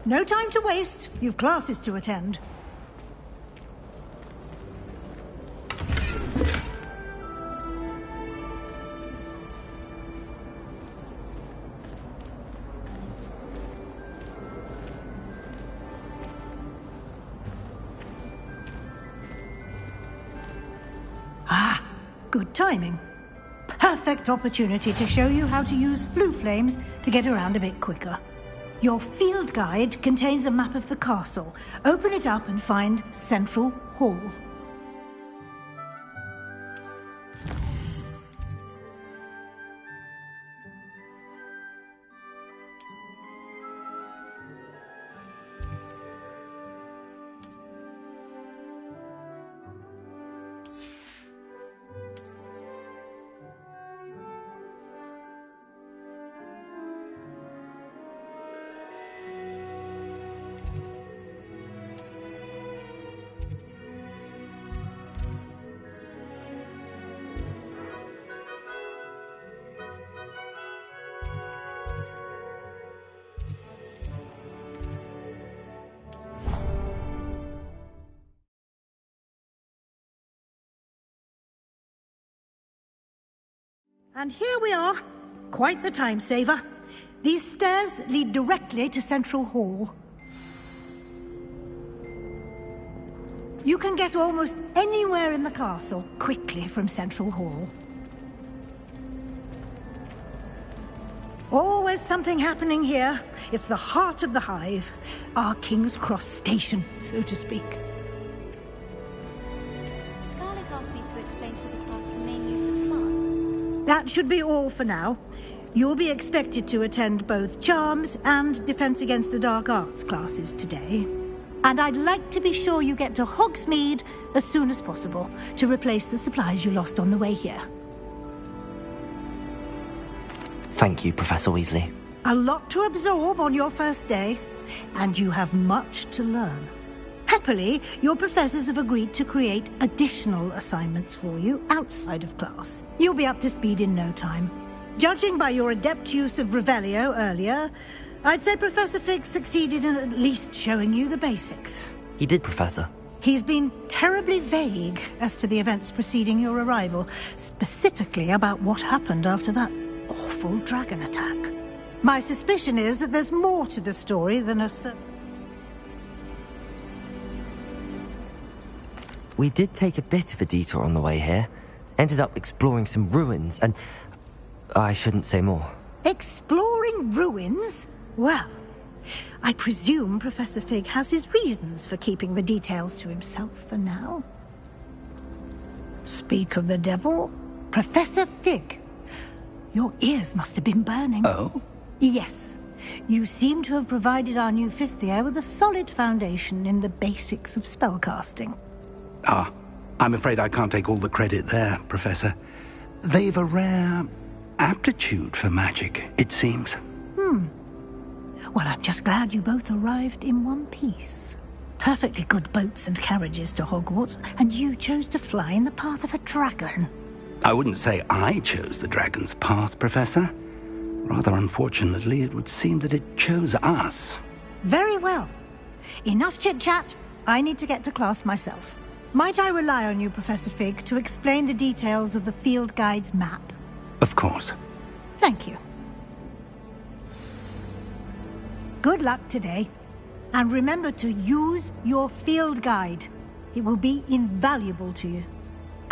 No time to waste. You've classes to attend. Ah, good timing. Perfect opportunity to show you how to use flue flames to get around a bit quicker. Your field guide contains a map of the castle. Open it up and find Central Hall. And here we are. Quite the time saver. These stairs lead directly to Central Hall. You can get almost anywhere in the castle quickly from Central Hall. Always something happening here. It's the heart of the hive. Our King's Cross station, so to speak. Garlic asked me to explain to the class the main use of fun. That should be all for now. You'll be expected to attend both Charms and Defense Against the Dark Arts classes today. And I'd like to be sure you get to Hogsmeade as soon as possible to replace the supplies you lost on the way here. Thank you, Professor Weasley. A lot to absorb on your first day, and you have much to learn. Happily, your professors have agreed to create additional assignments for you outside of class. You'll be up to speed in no time. Judging by your adept use of Revelio earlier, I'd say Professor Fig succeeded in at least showing you the basics. He did, Professor. He's been terribly vague as to the events preceding your arrival, specifically about what happened after that awful dragon attack. My suspicion is that there's more to the story than a We did take a bit of a detour on the way here. Ended up exploring some ruins and... I shouldn't say more. Exploring ruins? Well, I presume Professor Fig has his reasons for keeping the details to himself for now. Speak of the devil, Professor Fig. Your ears must have been burning. Oh? Yes. You seem to have provided our new fifth year with a solid foundation in the basics of spellcasting. Ah, I'm afraid I can't take all the credit there, Professor. They've a rare aptitude for magic, it seems. Well, I'm just glad you both arrived in one piece. Perfectly good boats and carriages to Hogwarts, and you chose to fly in the path of a dragon. I wouldn't say I chose the dragon's path, Professor. Rather unfortunately, it would seem that it chose us. Very well. Enough chit-chat. I need to get to class myself. Might I rely on you, Professor Fig, to explain the details of the field guide's map? Of course. Thank you. Good luck today. And remember to use your field guide. It will be invaluable to you.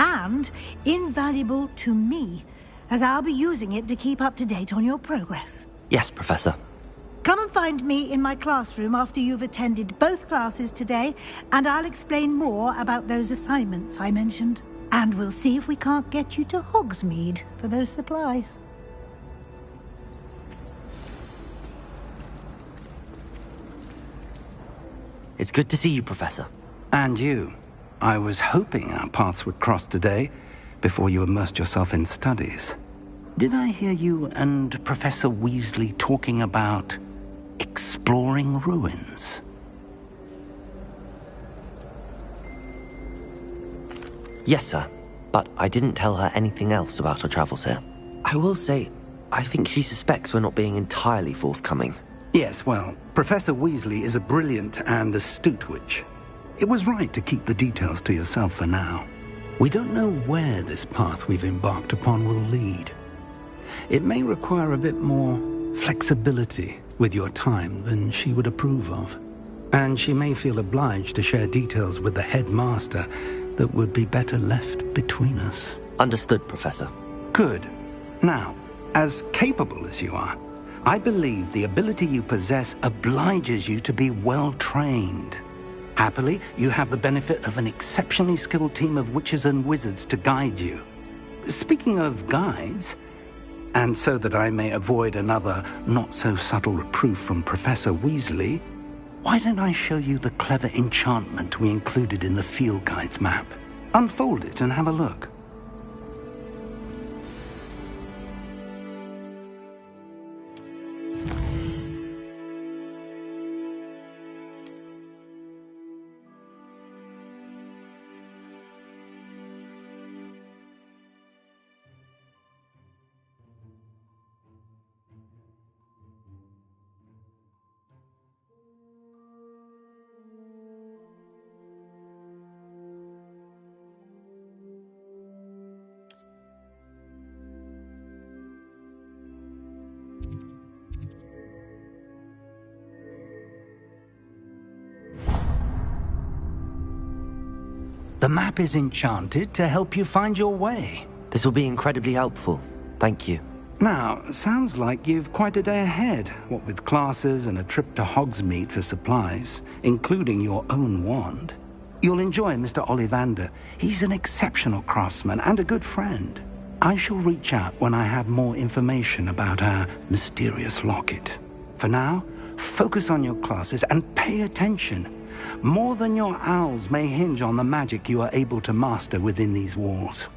and invaluable to me, as I'll be using it to keep up to date on your progress. Yes, Professor. Come and find me in my classroom after you've attended both classes today, and I'll explain more about those assignments I mentioned. And we'll see if we can't get you to Hogsmeade for those supplies. It's good to see you, Professor. And you. I was hoping our paths would cross today, before you immersed yourself in studies. Did I hear you and Professor Weasley talking about exploring ruins? Yes, sir. But I didn't tell her anything else about our travels here. I will say, I think she suspects we're not being entirely forthcoming. Yes, well, Professor Weasley is a brilliant and astute witch. It was right to keep the details to yourself for now. We don't know where this path we've embarked upon will lead. It may require a bit more flexibility with your time than she would approve of. And she may feel obliged to share details with the headmaster that would be better left between us. Understood, Professor. Good. Now, as capable as you are, I believe the ability you possess obliges you to be well trained. Happily, you have the benefit of an exceptionally skilled team of witches and wizards to guide you. Speaking of guides, and so that I may avoid another not-so-subtle reproof from Professor Weasley, why don't I show you the clever enchantment we included in the field guide's map? Unfold it and have a look. The map is enchanted to help you find your way. This will be incredibly helpful. Thank you. Now, sounds like you've quite a day ahead, what with classes and a trip to Hogsmeade for supplies, including your own wand. You'll enjoy Mr. Ollivander. He's an exceptional craftsman and a good friend. I shall reach out when I have more information about our mysterious locket. For now, focus on your classes and pay attention. More than your owls may hinge on the magic you are able to master within these walls.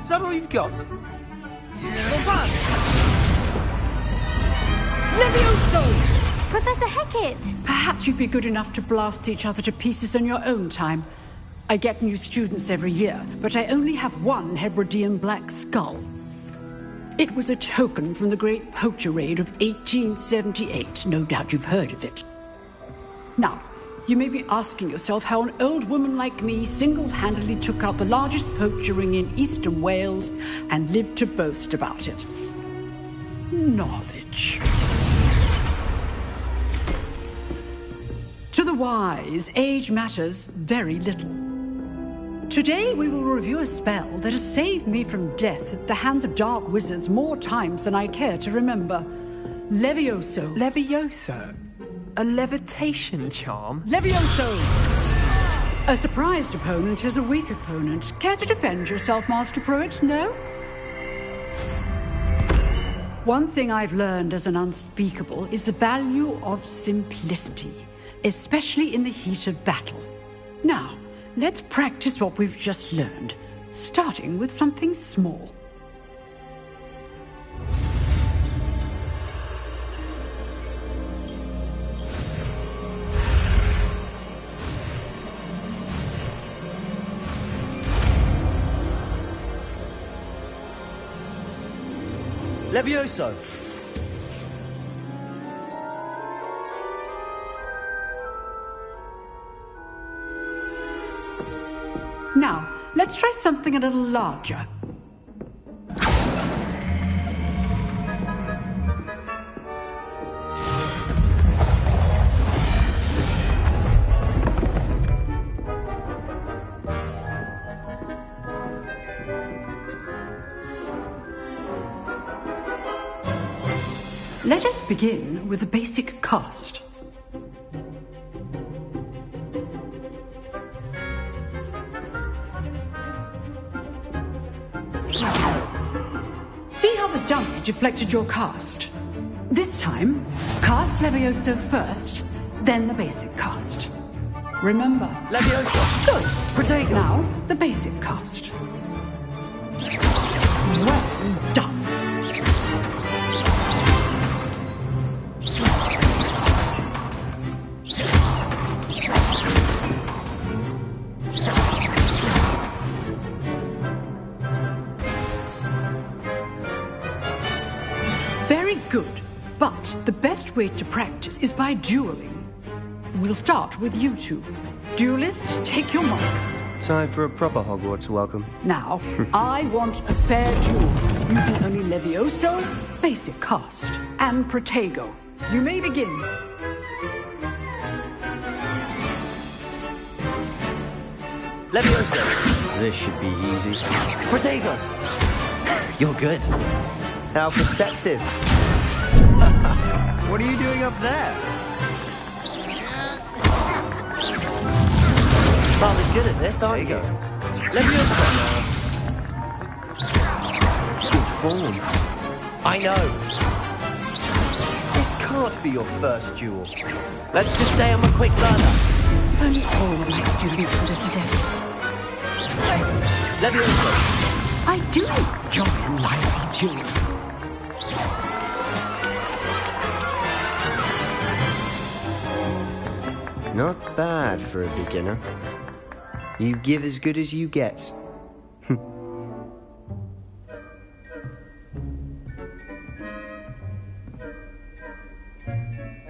Is that all you've got? Levioso! Professor Hecat! Perhaps you'd be good enough to blast each other to pieces on your own time. I get new students every year, but I only have one Hebridean black skull. It was a token from the Great Poacher Raid of 1878. No doubt you've heard of it. Now, you may be asking yourself how an old woman like me single-handedly took out the largest poacher ring in eastern Wales and lived to boast about it. Knowledge. To the wise, age matters very little. Today we will review a spell that has saved me from death at the hands of dark wizards more times than I care to remember. Levioso. Levioso? A levitation charm? Levioso! A surprised opponent is a weak opponent. Care to defend yourself, Master Pruitt? No? One thing I've learned as an unspeakable is the value of simplicity, especially in the heat of battle. Now, let's practice what we've just learned, starting with something small. Levioso! Now, let's try something a little larger. Let us begin with the basic cast. See how the dummy deflected your cast? This time, cast Levioso first, then the basic cast. Remember, Levioso! Good. Protego! Now, the basic cast. Well done. Very good. But the best way to practice is by dueling. We'll start with you two. Duelists, take your marks. Time for a proper Hogwarts welcome. Now, I want a fair duel, using only Levioso, basic cast, and Protego. You may begin. Levioso! This should be easy. Protego! You're good. How perceptive. What are you doing up there? Rather good at this, aren't you? Levioso! Good form. I know. This can't be your first duel. Let's just say I'm a quick learner. If only all of my students were this adept. Levioso! I do enjoy a lively duel. Not bad for a beginner. You give as good as you get.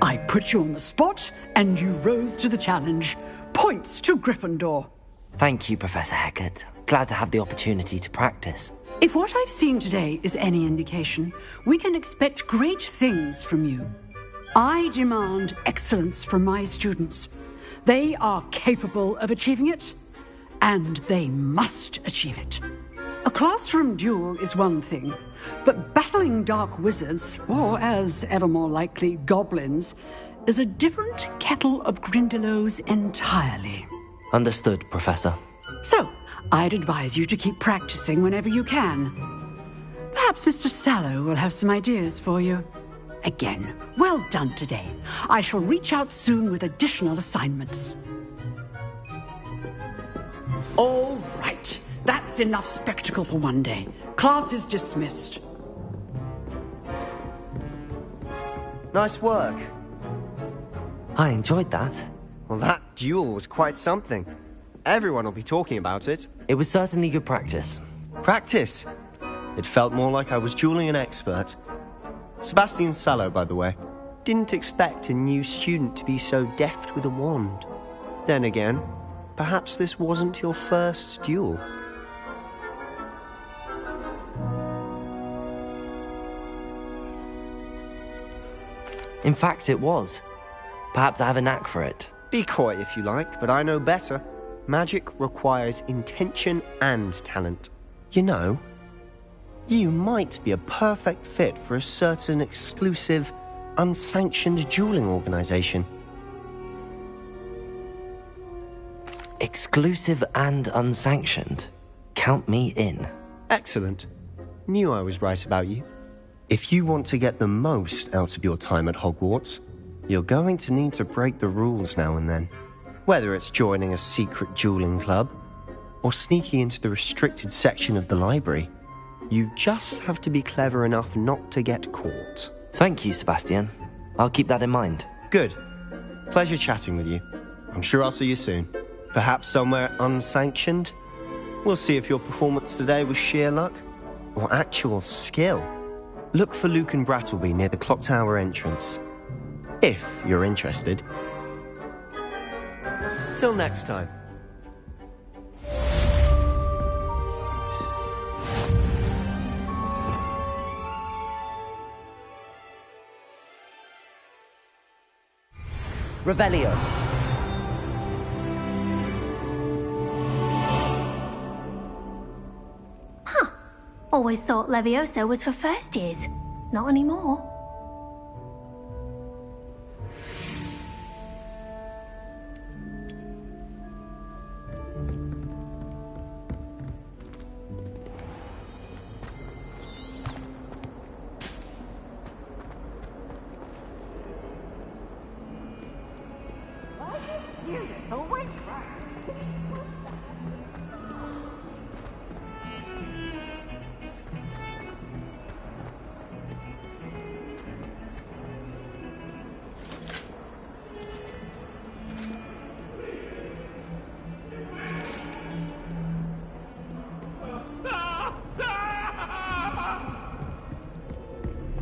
I put you on the spot, and you rose to the challenge. Points to Gryffindor. Thank you, Professor Hecat. Glad to have the opportunity to practice. If what I've seen today is any indication, we can expect great things from you. I demand excellence from my students. They are capable of achieving it, and they must achieve it. A classroom duel is one thing, but battling dark wizards, or as ever more likely, goblins, is a different kettle of Grindylows entirely. Understood, Professor. So, I'd advise you to keep practicing whenever you can. Perhaps Mr. Sallow will have some ideas for you. Again, well done today. I shall reach out soon with additional assignments. All right. That's enough spectacle for one day. Class is dismissed. Nice work. I enjoyed that. Well, that duel was quite something. Everyone will be talking about it. It was certainly good practice. Practice? It felt more like I was dueling an expert. Sebastian Sallow, by the way. Didn't expect a new student to be so deft with a wand. Then again, perhaps this wasn't your first duel. In fact, it was. Perhaps I have a knack for it. Be coy if you like, but I know better. Magic requires intention and talent. You know, you might be a perfect fit for a certain exclusive, unsanctioned dueling organization. Exclusive and unsanctioned. Count me in. Excellent. Knew I was right about you. If you want to get the most out of your time at Hogwarts, you're going to need to break the rules now and then. Whether it's joining a secret dueling club, or sneaking into the restricted section of the library, you just have to be clever enough not to get caught. Thank you, Sebastian. I'll keep that in mind. Good. Pleasure chatting with you. I'm sure I'll see you soon. Perhaps somewhere unsanctioned? We'll see if your performance today was sheer luck or actual skill. Look for Luke and Brattleby near the clock tower entrance, if you're interested. Till next time. Revelio. Always thought Levioso was for first years. Not anymore.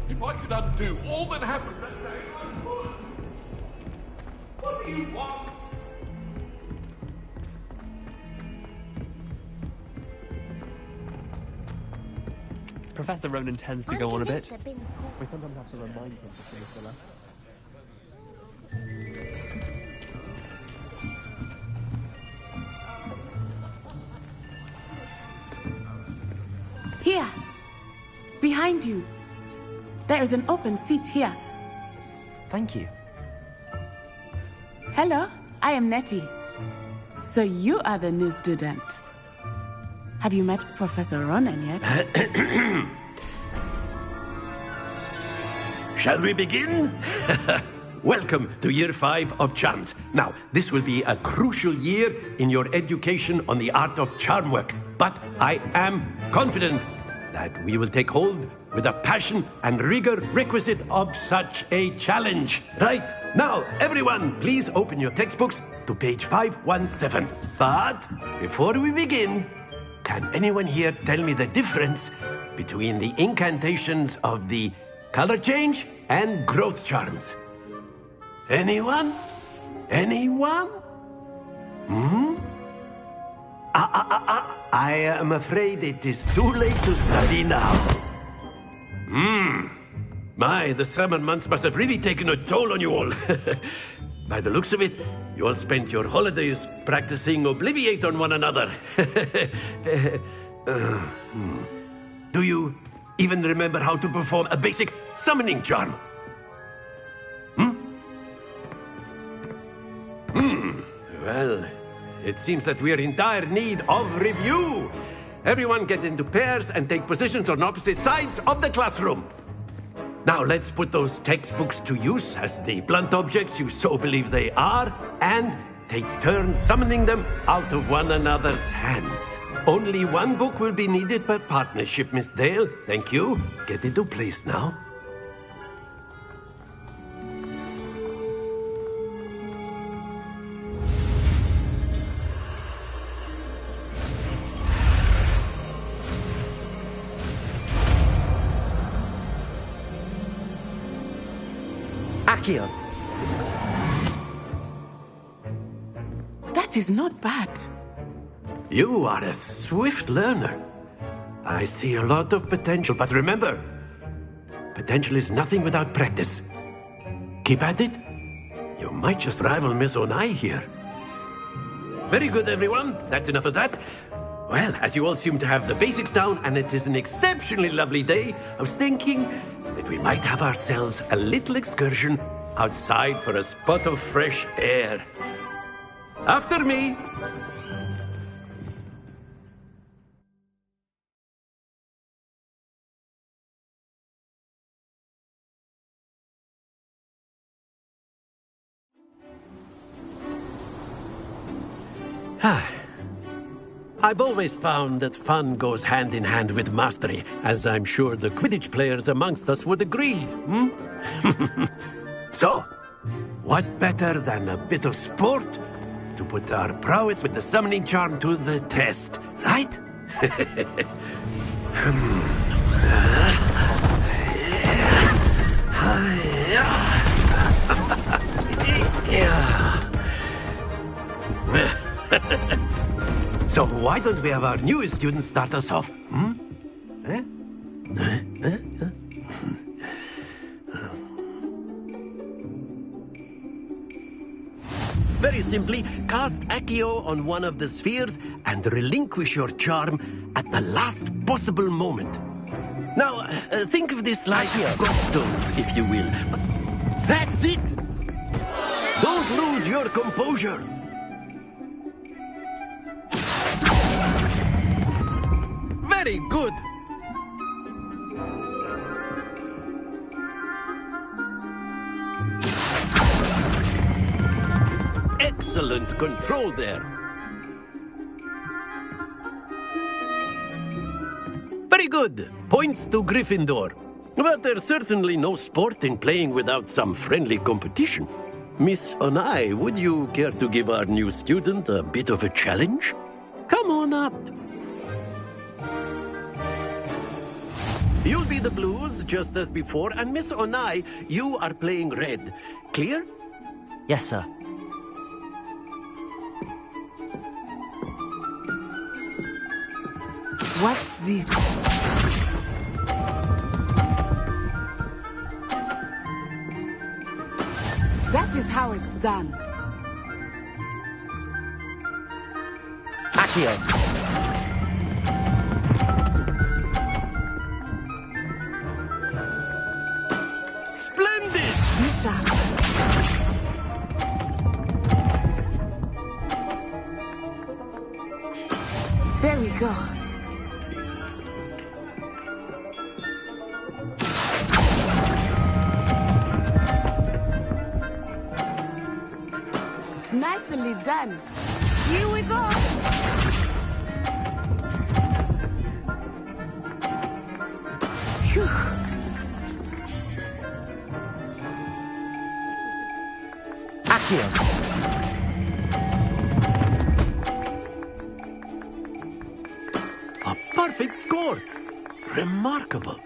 If I could undo all that happened that day, I would. What do you want? Professor Ronan tends to go on a bit. We sometimes have to remind him to stay still. Here. Behind you. There is an open seat here. Thank you. Hello, I am Nettie. So you are the new student. Have you met Professor Ronan yet? Shall we begin? Welcome to Year 5 of Charms. Now, this will be a crucial year in your education on the art of charm work. But I am confident that we will take hold with the passion and rigor requisite of such a challenge. Right, now, everyone, please open your textbooks to page 517. But before we begin, can anyone here tell me the difference between the incantations of the color change and growth charms? Anyone? Anyone? I am afraid it is too late to study now. My, the summer months must have really taken a toll on you all. By the looks of it, you all spent your holidays practicing Obliviate on one another. Do you even remember how to perform a basic summoning charm? Well, it seems that we are in dire need of review. Everyone get into pairs and take positions on opposite sides of the classroom. Now let's put those textbooks to use as the blunt objects you so believe they are, and take turns summoning them out of one another's hands. Only one book will be needed per partnership, Miss Dale. Thank you. Get into place now. Accio. That is not bad. You are a swift learner. I see a lot of potential, but remember, potential is nothing without practice. Keep at it. You might just rival Miss Onai here. Very good, everyone. That's enough of that. Well, as you all seem to have the basics down, and it is an exceptionally lovely day, I was thinking that we might have ourselves a little excursion outside for a spot of fresh air. After me. I've always found that fun goes hand in hand with mastery, as I'm sure the Quidditch players amongst us would agree. So, what better than a bit of sport to put our prowess with the summoning charm to the test, right? So why don't we have our newest student start us off? Very simply, cast Accio on one of the spheres and relinquish your charm at the last possible moment. Now, think of this like gobstones, if you will. That's it! Don't lose your composure! Very good! Excellent control there. Very good. Points to Gryffindor. But there's certainly no sport in playing without some friendly competition. Miss Onai, would you care to give our new student a bit of a challenge? Come on up. You'll be the blues, just as before, and Miss Onai, you are playing red. Clear? Yes, sir. Watch this. That is how it's done. Accio. Splendid! Bishop. There we go. Nicely done. Here we go. Phew. Accio. A perfect score. Remarkable.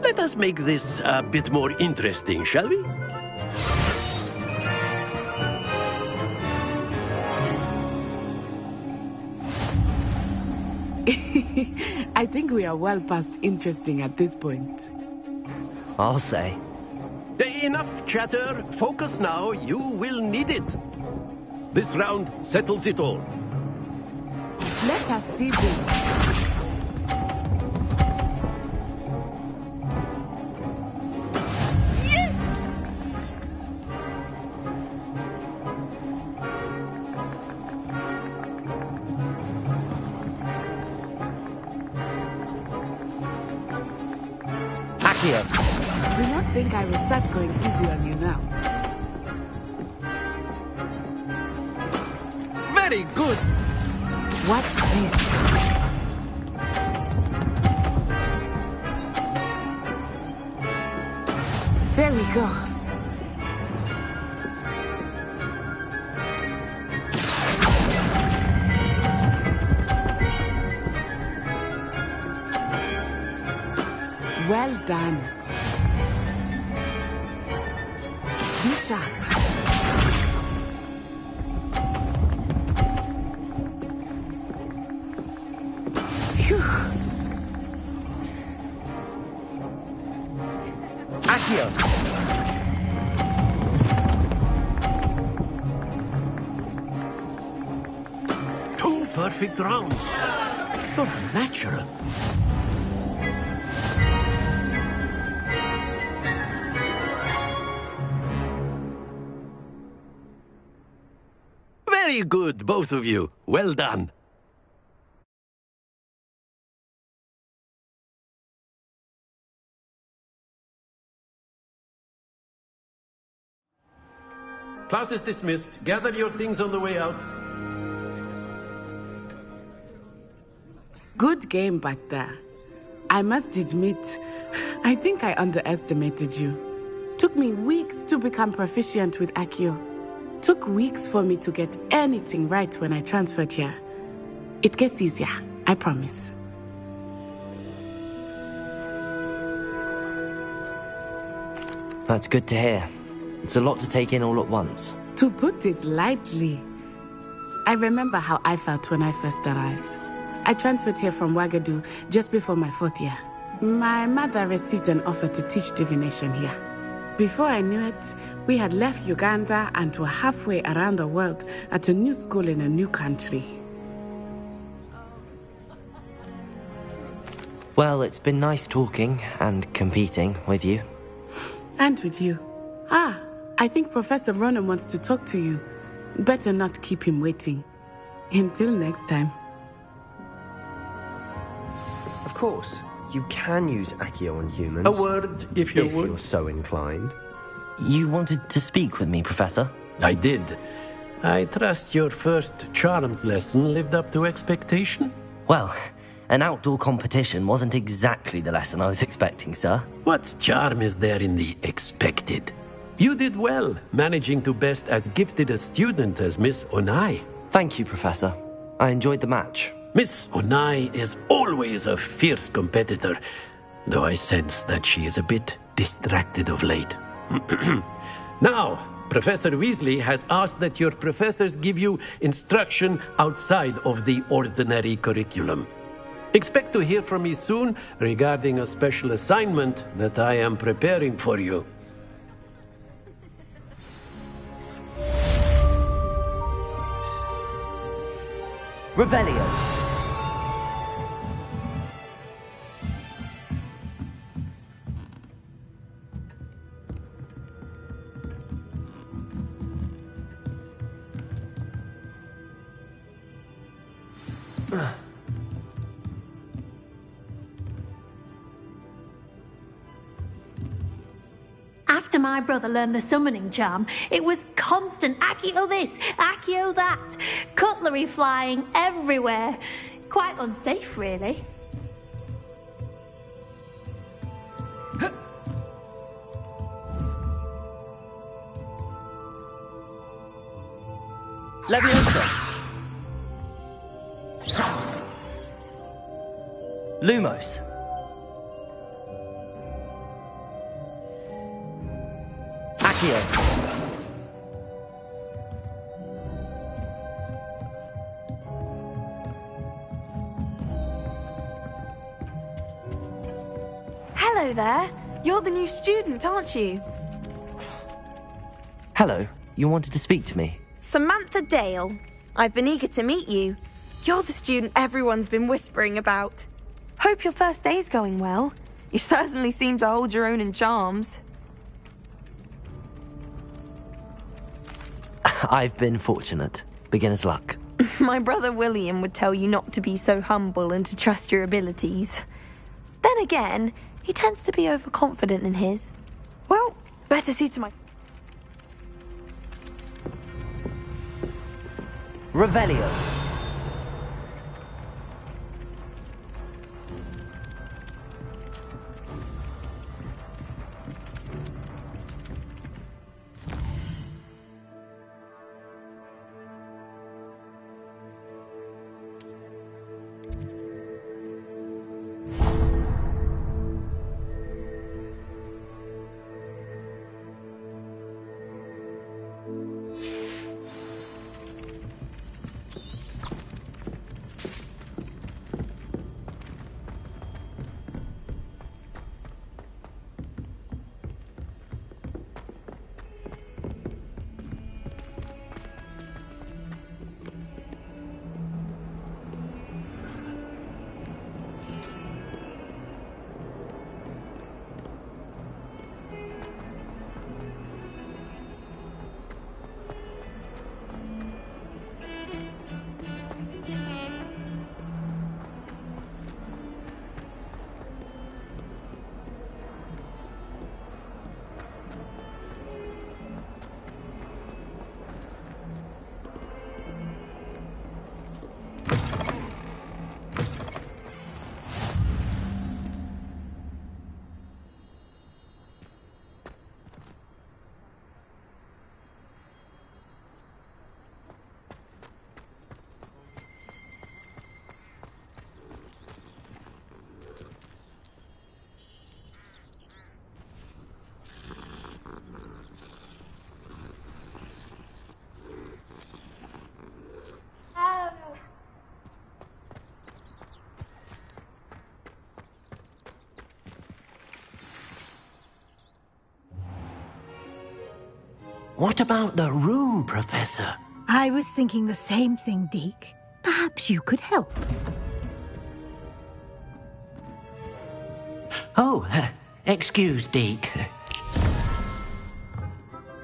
Let us make this a bit more interesting, shall we? I think we are well past interesting at this point. I'll say. Enough chatter. Focus now. You will need it. This round settles it all. Let us see this. Accio. Do not think I will start going easy on you now. Very good. Watch this. There we go. Well done. Bishop. Phew. Accio. Two perfect rounds. You're a natural. Very good, both of you. Well done. Class is dismissed. Gather your things on the way out. Good game back there. I must admit, I think I underestimated you. Took me weeks to become proficient with Accio. Took weeks for me to get anything right when I transferred here. It gets easier, I promise. That's good to hear. It's a lot to take in all at once. To put it lightly, I remember how I felt when I first arrived. I transferred here from Wagadu just before my 4th year. My mother received an offer to teach divination here. Before I knew it, we had left Uganda and were halfway around the world at a new school in a new country. Well, it's been nice talking and competing with you. And with you. Ah, I think Professor Ronan wants to talk to you. Better not keep him waiting. Until next time. Of course, you can use Accio on humans. A word, if you would. If you're so inclined. You wanted to speak with me, Professor? I did. I trust your first charms lesson lived up to expectation? Well, an outdoor competition wasn't exactly the lesson I was expecting, sir. What charm is there in the expected? You did well, managing to best as gifted a student as Miss Onai. Thank you, Professor. I enjoyed the match. Miss Onai is always a fierce competitor, though I sense that she is a bit distracted of late. Now, Professor Weasley has asked that your professors give you instruction outside of the ordinary curriculum. Expect to hear from me soon regarding a special assignment that I am preparing for you. Revelio. After my brother learned the summoning charm, it was constant Accio this, Accio that, cutlery flying everywhere. Quite unsafe, really. Leviosa. Lumos. Accio. Hello there. You're the new student, aren't you? Hello. You wanted to speak to me? Samantha Dale. I've been eager to meet you. You're the student everyone's been whispering about. Hope your first day's going well. You certainly seem to hold your own in charms. I've been fortunate. Beginner's luck. My brother William would tell you not to be so humble and to trust your abilities. Then again, he tends to be overconfident in his. Well, better see to my... Revelio. What about the room, Professor? I was thinking the same thing, Deke. Perhaps you could help. Oh, excuse, Deke.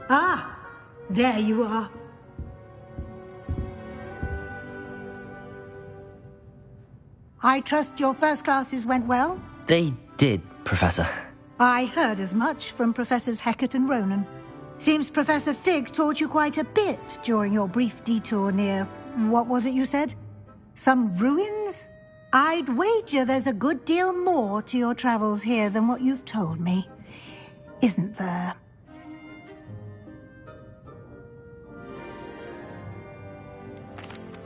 Ah, there you are. I trust your first classes went well? They did, Professor. I heard as much from Professors Hecat and Ronan. Seems Professor Fig taught you quite a bit during your brief detour near... what was it you said? Some ruins? I'd wager there's a good deal more to your travels here than what you've told me. Isn't there?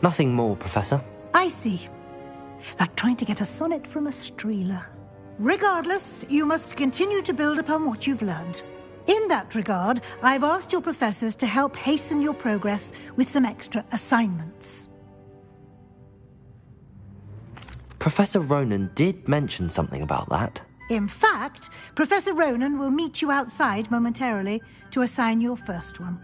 Nothing more, Professor. I see. Like trying to get a sonnet from a streeler. Regardless, you must continue to build upon what you've learned. In that regard, I've asked your professors to help hasten your progress with some extra assignments. Professor Ronan did mention something about that. In fact, Professor Ronan will meet you outside momentarily to assign your first one.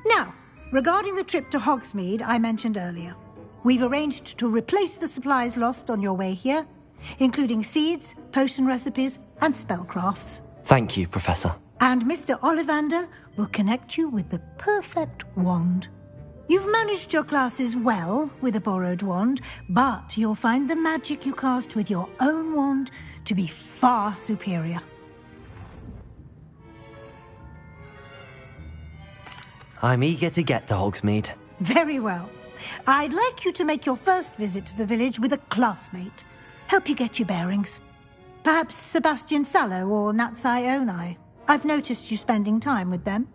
Now, regarding the trip to Hogsmeade I mentioned earlier, we've arranged to replace the supplies lost on your way here, including seeds, potion recipes, and spellcrafts. Thank you, Professor. And Mr. Ollivander will connect you with the perfect wand. You've managed your classes well with a borrowed wand, but you'll find the magic you cast with your own wand to be far superior. I'm eager to get to Hogsmeade. Very well. I'd like you to make your first visit to the village with a classmate. Help you get your bearings. Perhaps Sebastian Sallow or Natsai Onai. I've noticed you spending time with them.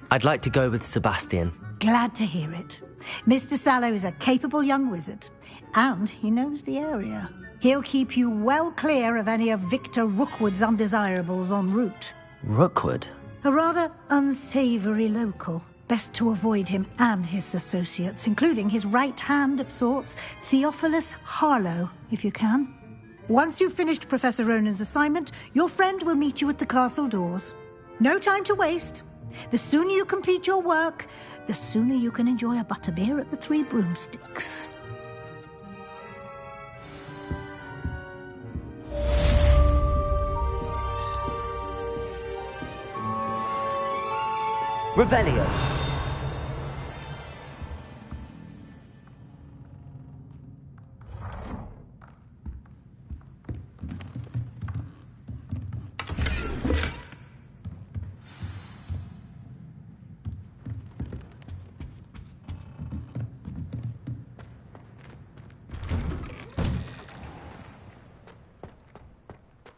I'd like to go with Sebastian. Glad to hear it. Mr. Sallow is a capable young wizard, and he knows the area. He'll keep you well clear of any of Victor Rookwood's undesirables en route. Rookwood? A rather unsavory local. Best to avoid him and his associates, including his right hand of sorts, Theophilus Harlow, if you can. Once you've finished Professor Ronan's assignment, your friend will meet you at the castle doors. No time to waste. The sooner you complete your work, the sooner you can enjoy a butterbeer at the Three Broomsticks. Revelio.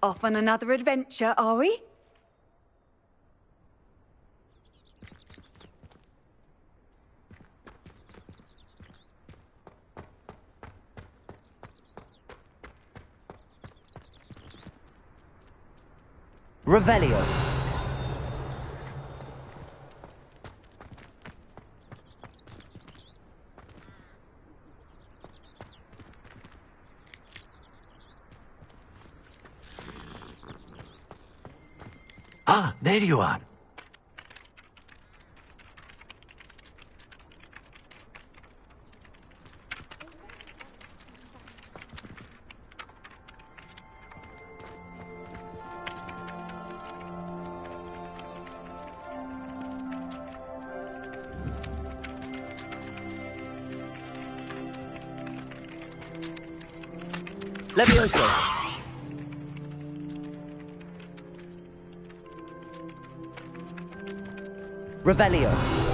Off on another adventure, are we? Revelio. Ah, there you are. Levioso. Revelio.